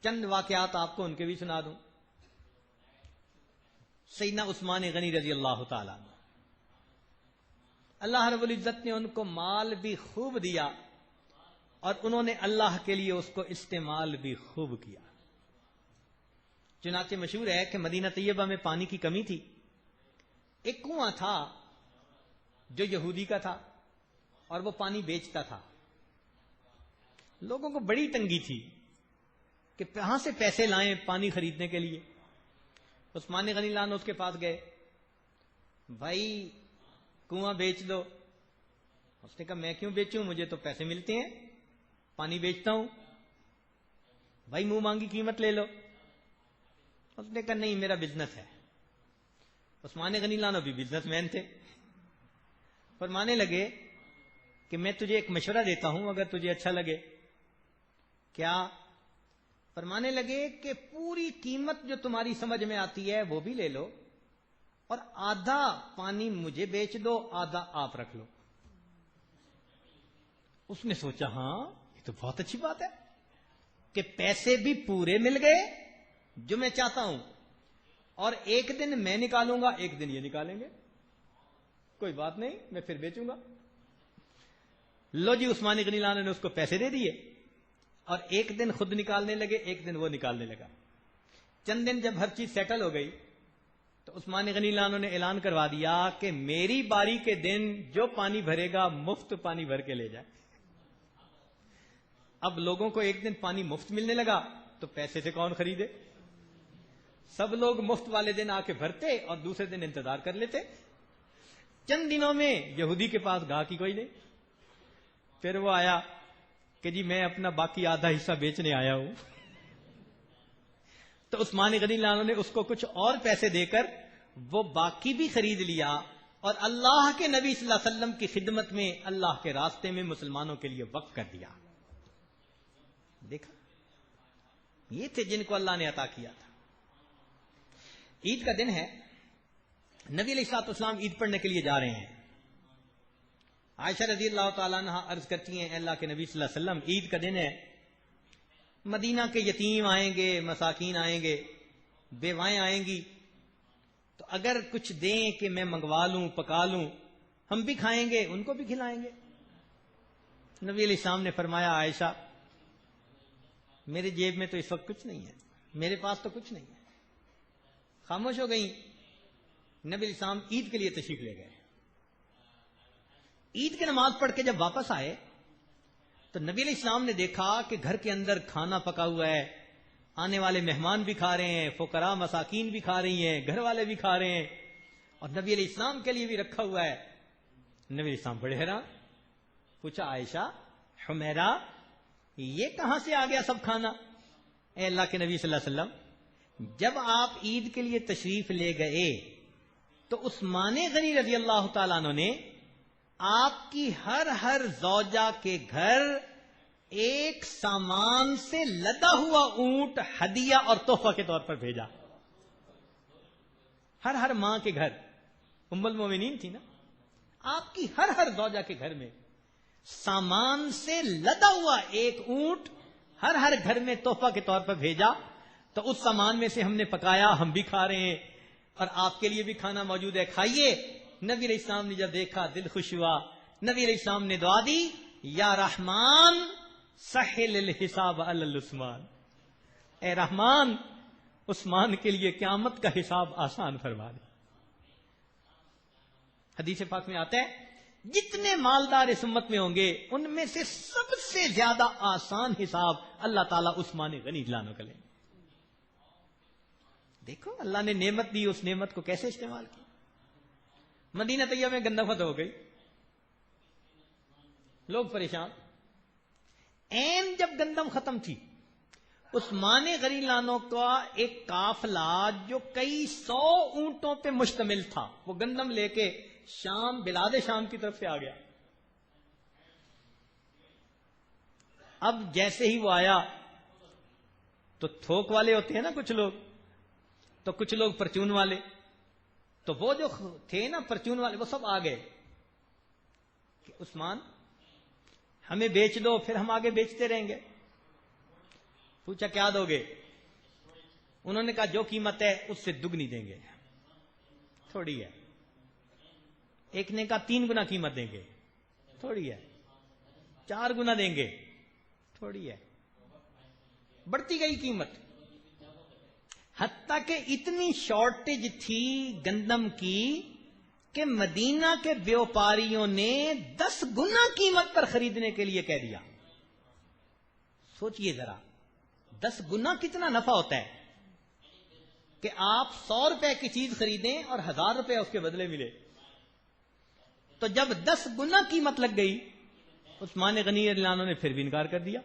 B: چند واقعات آپ کو ان کے بھی سنا دوں. سیدنا عثمان غنی رضی اللہ تعالی, اللہ رب العزت نے ان کو مال بھی خوب دیا اور انہوں نے اللہ کے لیے اس کو استعمال بھی خوب کیا. چنانچہ مشہور ہے کہ مدینہ طیبہ میں پانی کی کمی تھی. ایک کنواں تھا جو یہودی کا تھا اور وہ پانی بیچتا تھا. لوگوں کو بڑی تنگی تھی کہ کہاں سے پیسے لائیں پانی خریدنے کے لیے. عثمان غنی لان اس کے پاس گئے, بھائی کنواں بیچ دو. اس نے کہا میں کیوں بیچوں, مجھے تو پیسے ملتے ہیں, پانی بیچتا ہوں. بھائی منہ مانگی قیمت لے لو. اس نے کہا نہیں میرا بزنس ہے. عثمان غنی لانو بھی بزنس مین تھے. فرمانے لگے کہ میں تجھے ایک مشورہ دیتا ہوں اگر تجھے اچھا لگے. کیا؟ فرمانے لگے کہ پوری قیمت جو تمہاری سمجھ میں آتی ہے وہ بھی لے لو اور آدھا پانی مجھے بیچ دو, آدھا آپ رکھ لو. اس نے سوچا ہاں یہ تو بہت اچھی بات ہے کہ پیسے بھی پورے مل گئے جو میں چاہتا ہوں, اور ایک دن میں نکالوں گا ایک دن یہ نکالیں گے, کوئی بات نہیں میں پھر بیچوں گا. لو جی عثمان غنی لان نے اس کو پیسے دے دیے اور ایک دن خود نکالنے لگے, ایک دن وہ نکالنے لگا. چند دن جب ہر چیز سیٹل ہو گئی تو عثمان غنی لانو نے اعلان کروا دیا کہ میری باری کے دن جو پانی بھرے گا مفت پانی بھر کے لے جائے. اب لوگوں کو ایک دن پانی مفت ملنے لگا تو پیسے سے کون خریدے. سب لوگ مفت والے دن آ کے بھرتے اور دوسرے دن انتظار کر لیتے. چند دنوں میں یہودی کے پاس گاہک کوئی نہیں. پھر وہ آیا کہ جی میں اپنا باقی آدھا حصہ بیچنے آیا ہوں. تو عثمان غنی لانو نے اس کو کچھ اور پیسے دے کر وہ باقی بھی خرید لیا اور اللہ کے نبی صلی اللہ علیہ وسلم کی خدمت میں اللہ کے راستے میں مسلمانوں کے لیے وقف کر دیا. دیکھا یہ تھے جن کو اللہ نے عطا کیا تھا. عید کا دن ہے. نبی علیہ الصلوۃ والسلام عید پڑھنے کے لیے جا رہے ہیں. عائشہ رضی اللہ تعالیٰ عنہا عرض کرتی ہیں, اللہ کے نبی صلی اللہ علیہ وسلم, عید کا دن ہے, مدینہ کے یتیم آئیں گے, مساکین آئیں گے, بیوائیں آئیں گی, تو اگر کچھ دیں کہ میں منگوا لوں, پکا لوں, ہم بھی کھائیں گے, ان کو بھی کھلائیں گے. نبی علیہ السلام نے فرمایا, عائشہ میرے جیب میں تو اس وقت کچھ نہیں ہے, میرے پاس تو کچھ نہیں ہے. خاموش ہو گئیں. نبی علیہ السلام عید کے لیے تشریف لے گئے. عید کی نماز پڑھ کے جب واپس آئے تو نبی علیہ السلام نے دیکھا کہ گھر کے اندر کھانا پکا ہوا ہے, آنے والے مہمان بھی کھا رہے ہیں, فقراء مساکین بھی کھا رہی ہیں, گھر والے بھی کھا رہے ہیں, اور نبی علیہ السلام کے لیے بھی رکھا ہوا ہے. نبی علیہ السلام بڑے حیران. پوچھا, عائشہ, حمیرہ, یہ کہاں سے آ گیا سب کھانا؟ اے اللہ کے نبی صلی اللہ علیہ وسلم, جب آپ عید کے لیے تشریف لے گئے تو عثمان غنی رضی اللہ تعالیٰ عنہ نے آپ کی ہر زوجہ کے گھر ایک سامان سے لدا ہوا اونٹ ہدیہ اور تحفہ کے طور پر بھیجا. ہر ماں کے گھر, ام المومنین تھی نا, آپ کی ہر زوجہ کے گھر میں سامان سے لدا ہوا ایک اونٹ ہر گھر میں تحفہ کے طور پر بھیجا. تو اس سامان میں سے ہم نے پکایا, ہم بھی کھا رہے ہیں, اور آپ کے لیے بھی کھانا موجود ہے, کھائیے. نبی علیہ السلام نے جب دیکھا دل خوش ہوا. نبی علیہ السلام نے دعا دی, یا رحمان سہل الحساب علی عثمان, اے رحمان عثمان کے لیے قیامت کا حساب آسان فرما دے. حدیث پاک میں آتا ہے, جتنے مالدار اس امت میں ہوں گے ان میں سے سب سے زیادہ آسان حساب اللہ تعالیٰ عثمان غنی لانو کا لیں. دیکھو اللہ نے نعمت دی, اس نعمت کو کیسے استعمال کیا. مدینہ طیبہ میں گندم ختم ہو گئی, لوگ پریشان. این جب گندم ختم تھی, عثمان غنی لانو کا ایک قافلہ جو کئی 100 اونٹوں پہ مشتمل تھا, وہ گندم لے کے شام, بلاد شام کی طرف سے آ گیا. اب جیسے ہی وہ آیا تو تھوک والے ہوتے ہیں نا کچھ لوگ, تو کچھ لوگ پرچون والے, تو وہ جو تھے نا پرچون والے, وہ سب آ گئے کہ عثمان ہمیں بیچ دو, پھر ہم آگے بیچتے رہیں گے. پوچھا کیا دو گے؟ انہوں نے کہا جو قیمت ہے اس سے دگنی دیں گے, تھوڑی ہے. ایک نے کہا 3 گنا قیمت دیں گے, تھوڑی ہے. 4 گنا دیں گے, تھوڑی ہے. بڑھتی گئی قیمت, حتیٰ کہ اتنی شارٹیج تھی گندم کی کہ مدینہ کے بیوپاریوں نے 10 گنا قیمت پر خریدنے کے لیے کہہ دیا. سوچئے ذرا, 10 گنا کتنا نفع ہوتا ہے کہ آپ 100 روپے کی چیز خریدیں اور 1000 روپے اس کے بدلے ملے. تو جب 10 گنا قیمت لگ گئی, عثمان غنی رضی اللہ عنہ نے پھر بھی انکار کر دیا.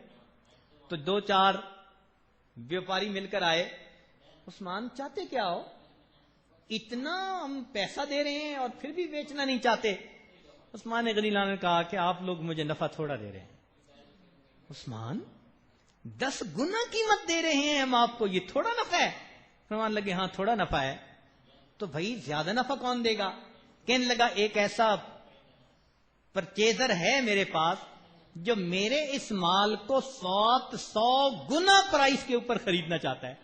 B: تو 2-4 بیوپاری مل کر آئے, عثمان چاہتے کیا ہو, اتنا ہم پیسہ دے رہے ہیں اور پھر بھی بیچنا نہیں چاہتے. عثمان غنی اللہ نے کہا کہ آپ لوگ مجھے نفع تھوڑا دے رہے ہیں. عثمان 10 گنا قیمت دے رہے ہیں ہم آپ کو, یہ تھوڑا نفع ہے؟ فرمان لگے ہاں تھوڑا نفع ہے. تو بھائی زیادہ نفع کون دے گا؟ کہنے لگا ایک ایسا پرچیزر ہے میرے پاس جو میرے اس مال کو 100 گنا پرائس کے اوپر خریدنا چاہتا ہے,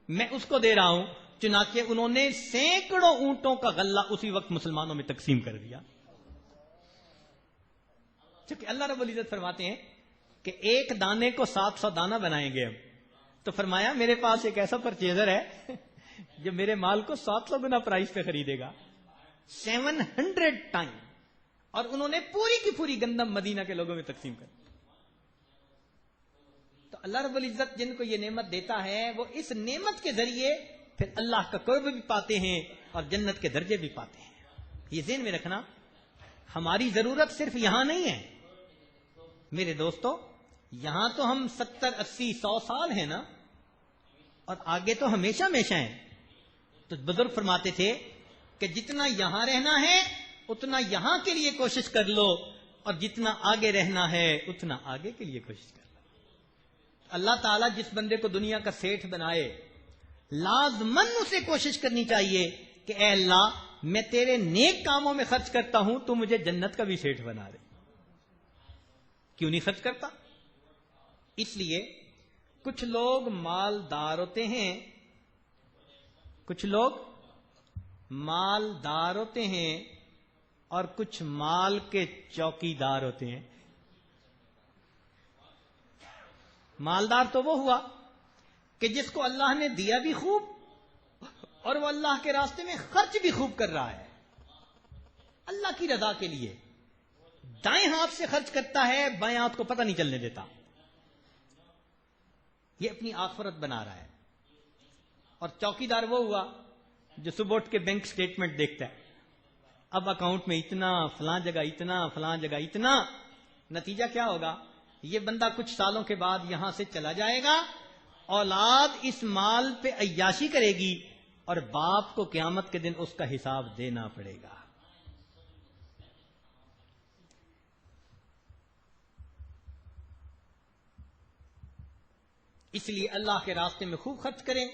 B: میں اس کو دے رہا ہوں. چنانچہ انہوں نے سینکڑوں اونٹوں کا غلہ اسی وقت مسلمانوں میں تقسیم کر دیا. چونکہ اللہ رب العزت فرماتے ہیں کہ ایک دانے کو 700 دانہ بنائیں گے ہم. تو فرمایا میرے پاس ایک ایسا پرچیزر ہے جو میرے مال کو 700 گنا پرائس پہ خریدے گا, 700 ٹائم. اور انہوں نے پوری کی پوری گندم مدینہ کے لوگوں میں تقسیم کر. تو اللہ رب العزت جن کو یہ نعمت دیتا ہے وہ اس نعمت کے ذریعے پھر اللہ کا قرب بھی پاتے ہیں اور جنت کے درجے بھی پاتے ہیں. یہ ذہن میں رکھنا, ہماری ضرورت صرف یہاں نہیں ہے میرے دوستو. یہاں تو ہم 70, 80, 100 سال ہیں نا, اور آگے تو ہمیشہ ہمیشہ ہیں. تو بزرگ فرماتے تھے کہ جتنا یہاں رہنا ہے اتنا یہاں کے لیے کوشش کر لو, اور جتنا آگے رہنا ہے اتنا آگے کے لیے کوشش کر لو. اللہ تعالیٰ جس بندے کو دنیا کا سیٹھ بنائے لازمن اسے کوشش کرنی چاہیے کہ اے اللہ میں تیرے نیک کاموں میں خرچ کرتا ہوں تو مجھے جنت کا بھی سیٹھ بنا دے. کیوں نہیں خرچ کرتا؟ اس لیے کچھ لوگ مالدار ہوتے ہیں، کچھ لوگ مالدار ہوتے ہیں اور کچھ مال کے چوکیدار ہوتے ہیں. مالدار تو وہ ہوا کہ جس کو اللہ نے دیا بھی خوب اور وہ اللہ کے راستے میں خرچ بھی خوب کر رہا ہے، اللہ کی رضا کے لیے دائیں ہاتھ سے خرچ کرتا ہے، بائیں ہاتھ کو پتہ نہیں چلنے دیتا، یہ اپنی آخرت بنا رہا ہے. اور چوکیدار وہ ہوا جو صبح اٹھ کے بینک سٹیٹمنٹ دیکھتا ہے، اب اکاؤنٹ میں اتنا، فلاں جگہ اتنا، فلاں جگہ اتنا. نتیجہ کیا ہوگا؟ یہ بندہ کچھ سالوں کے بعد یہاں سے چلا جائے گا، اولاد اس مال پہ عیاشی کرے گی اور باپ کو قیامت کے دن اس کا حساب دینا پڑے گا. اس لیے اللہ کے راستے میں خوب خرچ کریں.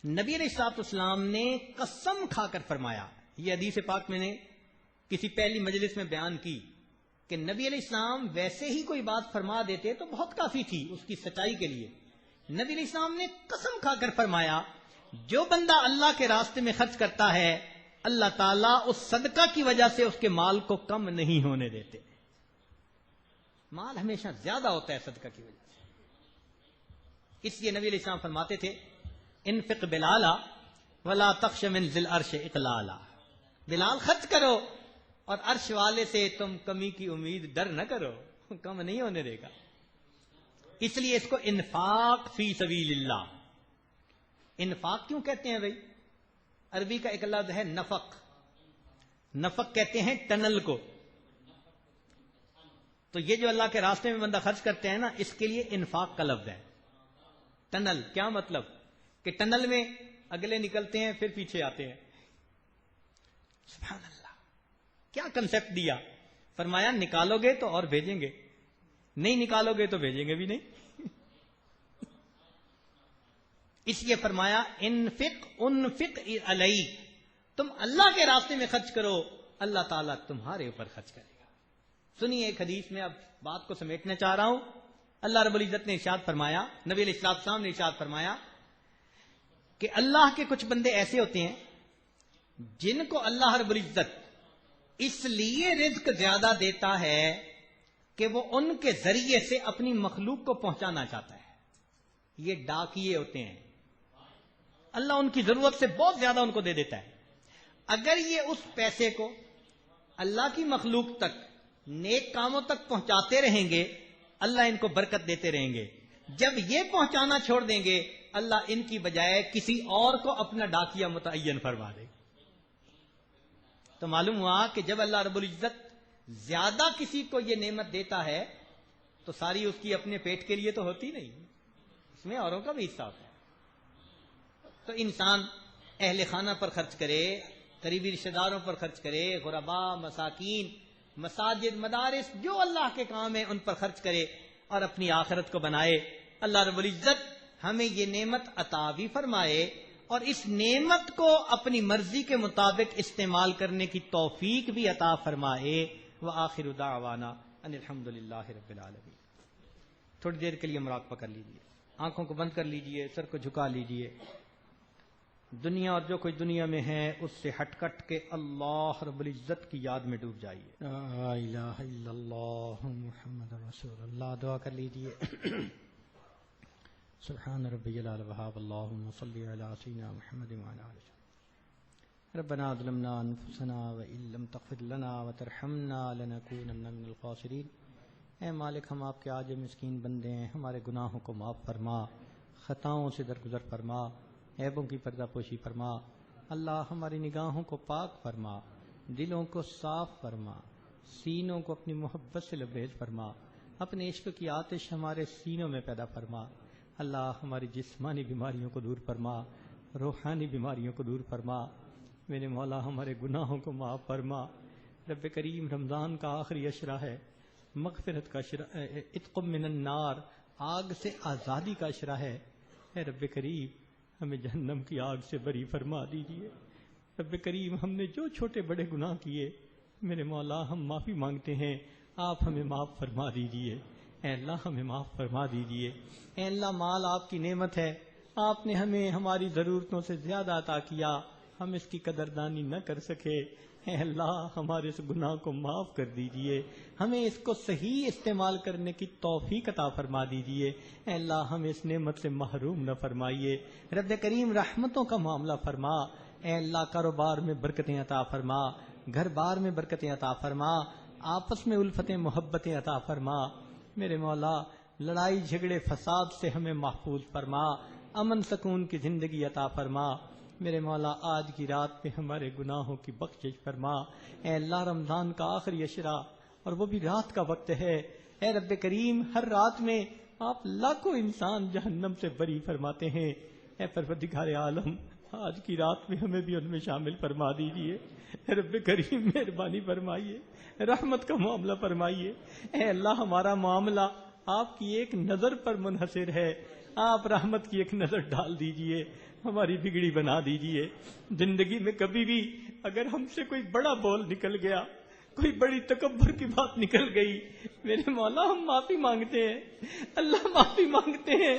B: نبی علیہ الصلوۃ والسلام نے قسم کھا کر فرمایا، یہ حدیث پاک میں نے کسی پہلی مجلس میں بیان کی کہ نبی علیہ السلام ویسے ہی کوئی بات فرما دیتے تو بہت کافی تھی اس کی سچائی کے لیے. نبی علیہ السلام نے قسم کھا کر فرمایا جو بندہ اللہ کے راستے میں خرچ کرتا ہے اللہ تعالیٰ اس صدقہ کی وجہ سے اس کے مال کو کم نہیں ہونے دیتے. مال ہمیشہ زیادہ ہوتا ہے صدقہ کی وجہ سے. اس لیے نبی علیہ السلام فرماتے تھے انفق بلالا ولا تخش من ذی العرش اقلالا. بلال خرچ کرو اور عرش والے سے تم کمی کی امید ڈر نہ کرو، کم نہیں ہونے دے گا. اس لیے اس کو انفاق فی سبیل اللہ. انفاق کیوں کہتے ہیں بھائی؟ عربی کا ایک لفظ ہے نفق. نفق کہتے ہیں ٹنل کو. تو یہ جو اللہ کے راستے میں بندہ خرچ کرتے ہیں نا، اس کے لیے انفاق کا لفظ ہے. ٹنل کیا مطلب؟ کہ ٹنل میں اگلے نکلتے ہیں پھر پیچھے آتے ہیں. سبحان اللہ، کیا کنسپٹ دیا. فرمایا نکالو گے تو اور بھیجیں گے، نہیں نکالو گے تو بھیجیں گے بھی نہیں. اس لیے فرمایا انفق علیہ، تم اللہ کے راستے میں خرچ کرو، اللہ تعالیٰ تمہارے اوپر خرچ کرے گا. سنیے ایک حدیث میں اب بات کو سمیٹنا چاہ رہا ہوں. اللہ رب العزت نے ارشاد فرمایا، نبی علیہ السلام نے ارشاد فرمایا کہ اللہ کے کچھ بندے ایسے ہوتے ہیں جن کو اللہ رب العزت اس لیے رزق زیادہ دیتا ہے کہ وہ ان کے ذریعے سے اپنی مخلوق کو پہنچانا چاہتا ہے. یہ ڈاکیے ہوتے ہیں، اللہ ان کی ضرورت سے بہت زیادہ ان کو دے دیتا ہے. اگر یہ اس پیسے کو اللہ کی مخلوق تک، نیک کاموں تک پہنچاتے رہیں گے اللہ ان کو برکت دیتے رہیں گے. جب یہ پہنچانا چھوڑ دیں گے اللہ ان کی بجائے کسی اور کو اپنا ڈاکیا متعین فرما دے. تو معلوم ہوا کہ جب اللہ رب العزت زیادہ کسی کو یہ نعمت دیتا ہے تو ساری اس کی اپنے پیٹ کے لیے تو ہوتی نہیں، اس میں اوروں کا بھی حصہ ہوتا ہے. تو انسان اہل خانہ پر خرچ کرے، قریبی رشتہ داروں پر خرچ کرے، غربا، مساکین، مساجد، مدارس، جو اللہ کے کام ہیں ان پر خرچ کرے اور اپنی آخرت کو بنائے. اللہ رب العزت ہمیں یہ نعمت عطا بھی فرمائے اور اس نعمت کو اپنی مرضی کے مطابق استعمال کرنے کی توفیق بھی عطا فرمائے. وآخر دعوانا ان الحمدللہ رب العالمین. تھوڑی دیر کے لیے مراقبہ کر لیجئے، آنکھوں کو بند کر لیجئے، سر کو جھکا لیجئے. دنیا اور جو کوئی دنیا میں ہے اس سے ہٹ کٹ کے اللہ رب العزت کی یاد میں ڈوب جائیے. لا الہ الا اللہ محمد رسول اللہ. دعا کر لیجئے. سبحان ربی العلی الوہاب اللہم صلی علی سیدنا محمد وعلی آلہ ربنا ظلمنا انفسنا وان لم تغفر لنا وترحمنا لنکونن من الخاسرین. اے مالک ہم آپ کے عاجز مسکین بندے ہیں، ہمارے گناہوں کو معاف فرما، خطاؤں سے درگزر فرما، عیبوں کی پردہ پوشی فرما. اللہ ہماری نگاہوں کو پاک فرما، دلوں کو صاف فرما، سینوں کو اپنی محبت سے لبریز فرما، اپنے عشق کی آتش ہمارے سینوں میں پیدا فرما. اللہ ہماری جسمانی بیماریوں کو دور فرما، روحانی بیماریوں کو دور فرما. میرے مولا ہمارے گناہوں کو معاف فرما. رب کریم رمضان کا آخری عشرہ ہے، مغفرت کا عشرہ، عتق من النار، آگ سے آزادی کا اشرہ ہے، اے رب کریم ہمیں جہنم کی آگ سے بری فرما دیجیے۔ رب کریم ہم نے جو چھوٹے بڑے گناہ کیے میرے مولا ہم معافی مانگتے ہیں، آپ ہمیں معاف فرما دیجیے۔ اے اللہ ہمیں معاف فرما دیجیے۔ اے اللہ مال آپ کی نعمت ہے، آپ نے ہمیں ہماری ضرورتوں سے زیادہ عطا کیا، ہم اس کی قدردانی نہ کر سکے۔ اے اللہ ہمارے اس گناہ کو معاف کر دیجئے، ہمیں اس کو صحیح استعمال کرنے کی توفیق عطا فرما دیجئے۔ اے اللہ ہمیں اس نعمت سے محروم نہ فرمائیے۔ رب کریم رحمتوں کا معاملہ فرما۔ اے اللہ کاروبار میں برکتیں عطا فرما، گھر بار میں برکتیں عطا فرما، آپس میں الفتیں محبتیں عطا فرما۔ میرے مولا لڑائی جھگڑے فساد سے ہمیں محفوظ فرما، امن سکون کی زندگی عطا فرما۔ میرے مولا آج کی رات میں ہمارے گناہوں کی بخشش فرما۔ اے اللہ رمضان کا آخری عشرہ اور وہ بھی رات کا وقت ہے، اے رب کریم ہر رات میں آپ لاکھوں انسان جہنم سے بری فرماتے ہیں۔ اے پروردگار عالم آج کی رات میں ہمیں بھی ان میں شامل فرما دیجیے۔ اے رب کریم مہربانی فرمائیے، رحمت کا معاملہ فرمائیے۔ اے اللہ ہمارا معاملہ آپ کی ایک نظر پر منحصر ہے، آپ رحمت کی ایک نظر ڈال دیجئے، ہماری بگڑی بنا دیجئے۔ زندگی میں کبھی بھی اگر ہم سے کوئی بڑا بول نکل گیا، کوئی بڑی تکبر کی بات نکل گئی، میرے مولا ہم معافی مانگتے ہیں، اللہ معافی مانگتے ہیں،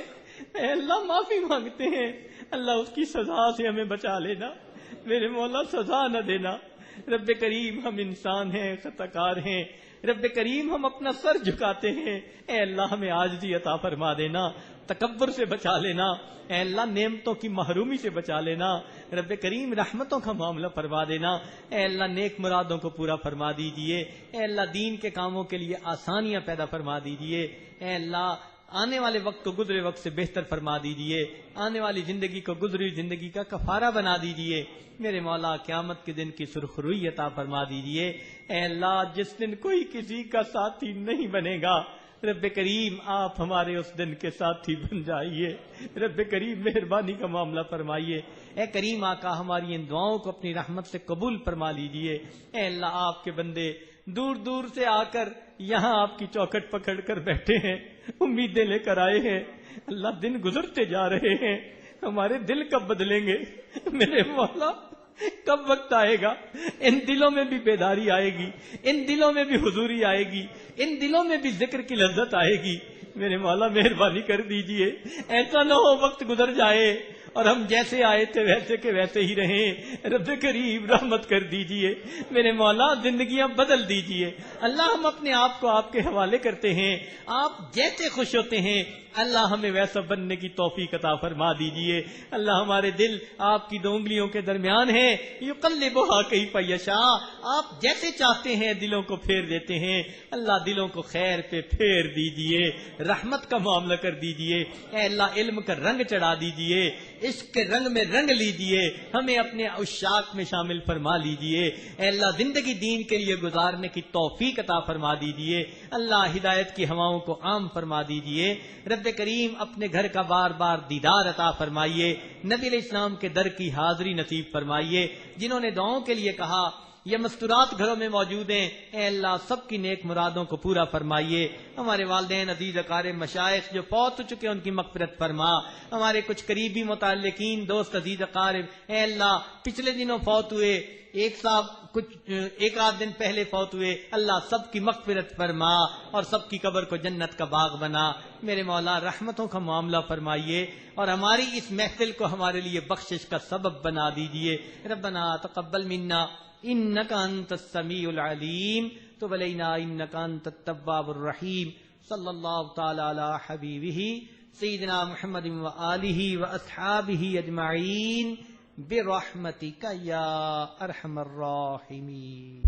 B: اے اللہ معافی مانگتے ہیں۔ اللہ اس کی سزا سے ہمیں بچا لینا، میرے مولا سزا نہ دینا۔ رب کریم ہم انسان ہیں، خطا کار ہیں، رب کریم ہم اپنا سر جھکاتے ہیں، اے اللہ ہمیں عاجزی عطا فرما دینا، تکبر سے بچا لینا، اے اللہ نعمتوں کی محرومی سے بچا لینا، رب کریم رحمتوں کا معاملہ فرما دینا، اے اللہ نیک مرادوں کو پورا فرما دیجئے، اے اللہ دین کے کاموں کے لیے آسانیاں پیدا فرما دیجئے، اے اللہ آنے والے وقت کو گزرے وقت سے بہتر فرما دیجئے، آنے والی زندگی کو گزری زندگی کا کفارہ بنا دیجئے، میرے مولا قیامت کے دن کی سرخروئی عطا فرما دیجئے۔ اے اللہ جس دن کوئی کسی کا ساتھی نہیں بنے گا، رب کریم آپ ہمارے اس دن کے ساتھی بن جائیے، رب کریم مہربانی کا معاملہ فرمائیے۔ اے کریم آقا ہماری ان دعاؤں کو اپنی رحمت سے قبول فرما لیجئے۔ اے اللہ آپ کے بندے دور دور سے آ کر یہاں آپ کی چوکھٹ پکڑ کر بیٹھے ہیں، امیدیں لے کر آئے ہیں، اللہ دن گزرتے جا رہے ہیں، ہمارے دل کب بدلیں گے میرے مولا، کب وقت آئے گا ان دلوں میں بھی بیداری آئے گی، ان دلوں میں بھی حضوری آئے گی، ان دلوں میں بھی ذکر کی لذت آئے گی، میرے مولا مہربانی کر دیجئے، ایسا نہ ہو وقت گزر جائے اور ہم جیسے آئے تھے ویسے کے ویسے ہی رہیں، رب کریم رحمت کر دیجئے، میرے مولا زندگیاں بدل دیجئے۔ اللہ ہم اپنے آپ کو آپ کے حوالے کرتے ہیں، آپ جیسے خوش ہوتے ہیں اللہ ہمیں ویسا بننے کی توفیق عطا فرما دیجئے۔ اللہ ہمارے دل آپ کی دو انگلیوں کے درمیان ہیں، یقلبھا کیف یشاء، آپ جیسے چاہتے ہیں دلوں کو پھیر دیتے ہیں، اللہ دلوں کو خیر پہ پھیر دیجئے، رحمت کا معاملہ کر دیجئے۔ اے اللہ علم کا رنگ چڑھا دیجئے، عشق کے رنگ میں رنگ لیجئے، ہمیں اپنے عشاق میں شامل فرما لیجئے۔ اے اللہ زندگی دین کے لیے گزارنے کی توفیق عطا فرما دیجئے، اللہ ہدایت کی ہواؤں کو عام فرما دیجئے۔ رب کریم اپنے گھر کا بار بار دیدار عطا فرمائیے، نبی علیہ السلام کے در کی حاضری نصیب فرمائیے۔ جنہوں نے دعاؤں کے لیے کہا یہ مستورات گھروں میں موجود ہیں، اے اللہ سب کی نیک مرادوں کو پورا فرمائیے۔ ہمارے والدین عزیز اقارب مشائخ جو فوت ہو چکے ان کی مغفرت فرما، ہمارے کچھ قریبی متعلقین دوست عزیز اقارب اے اللہ پچھلے دنوں فوت ہوئے، ایک آدھ دن پہلے فوت ہوئے، اللہ سب کی مغفرت فرما اور سب کی قبر کو جنت کا باغ بنا۔ میرے مولا رحمتوں کا معاملہ فرمائیے اور ہماری اس محفل کو ہمارے لیے بخشش کا سبب بنا دیجئے۔ ربنا تقبل منا انک انت السمیع العلیم تب علینا انک انت التواب الرحیم۔ صلی اللہ تعالی علی حبیبہ سیدنا محمد وآلہ واصحابہ اجمعین برحمتک یا ارحم الراحمین۔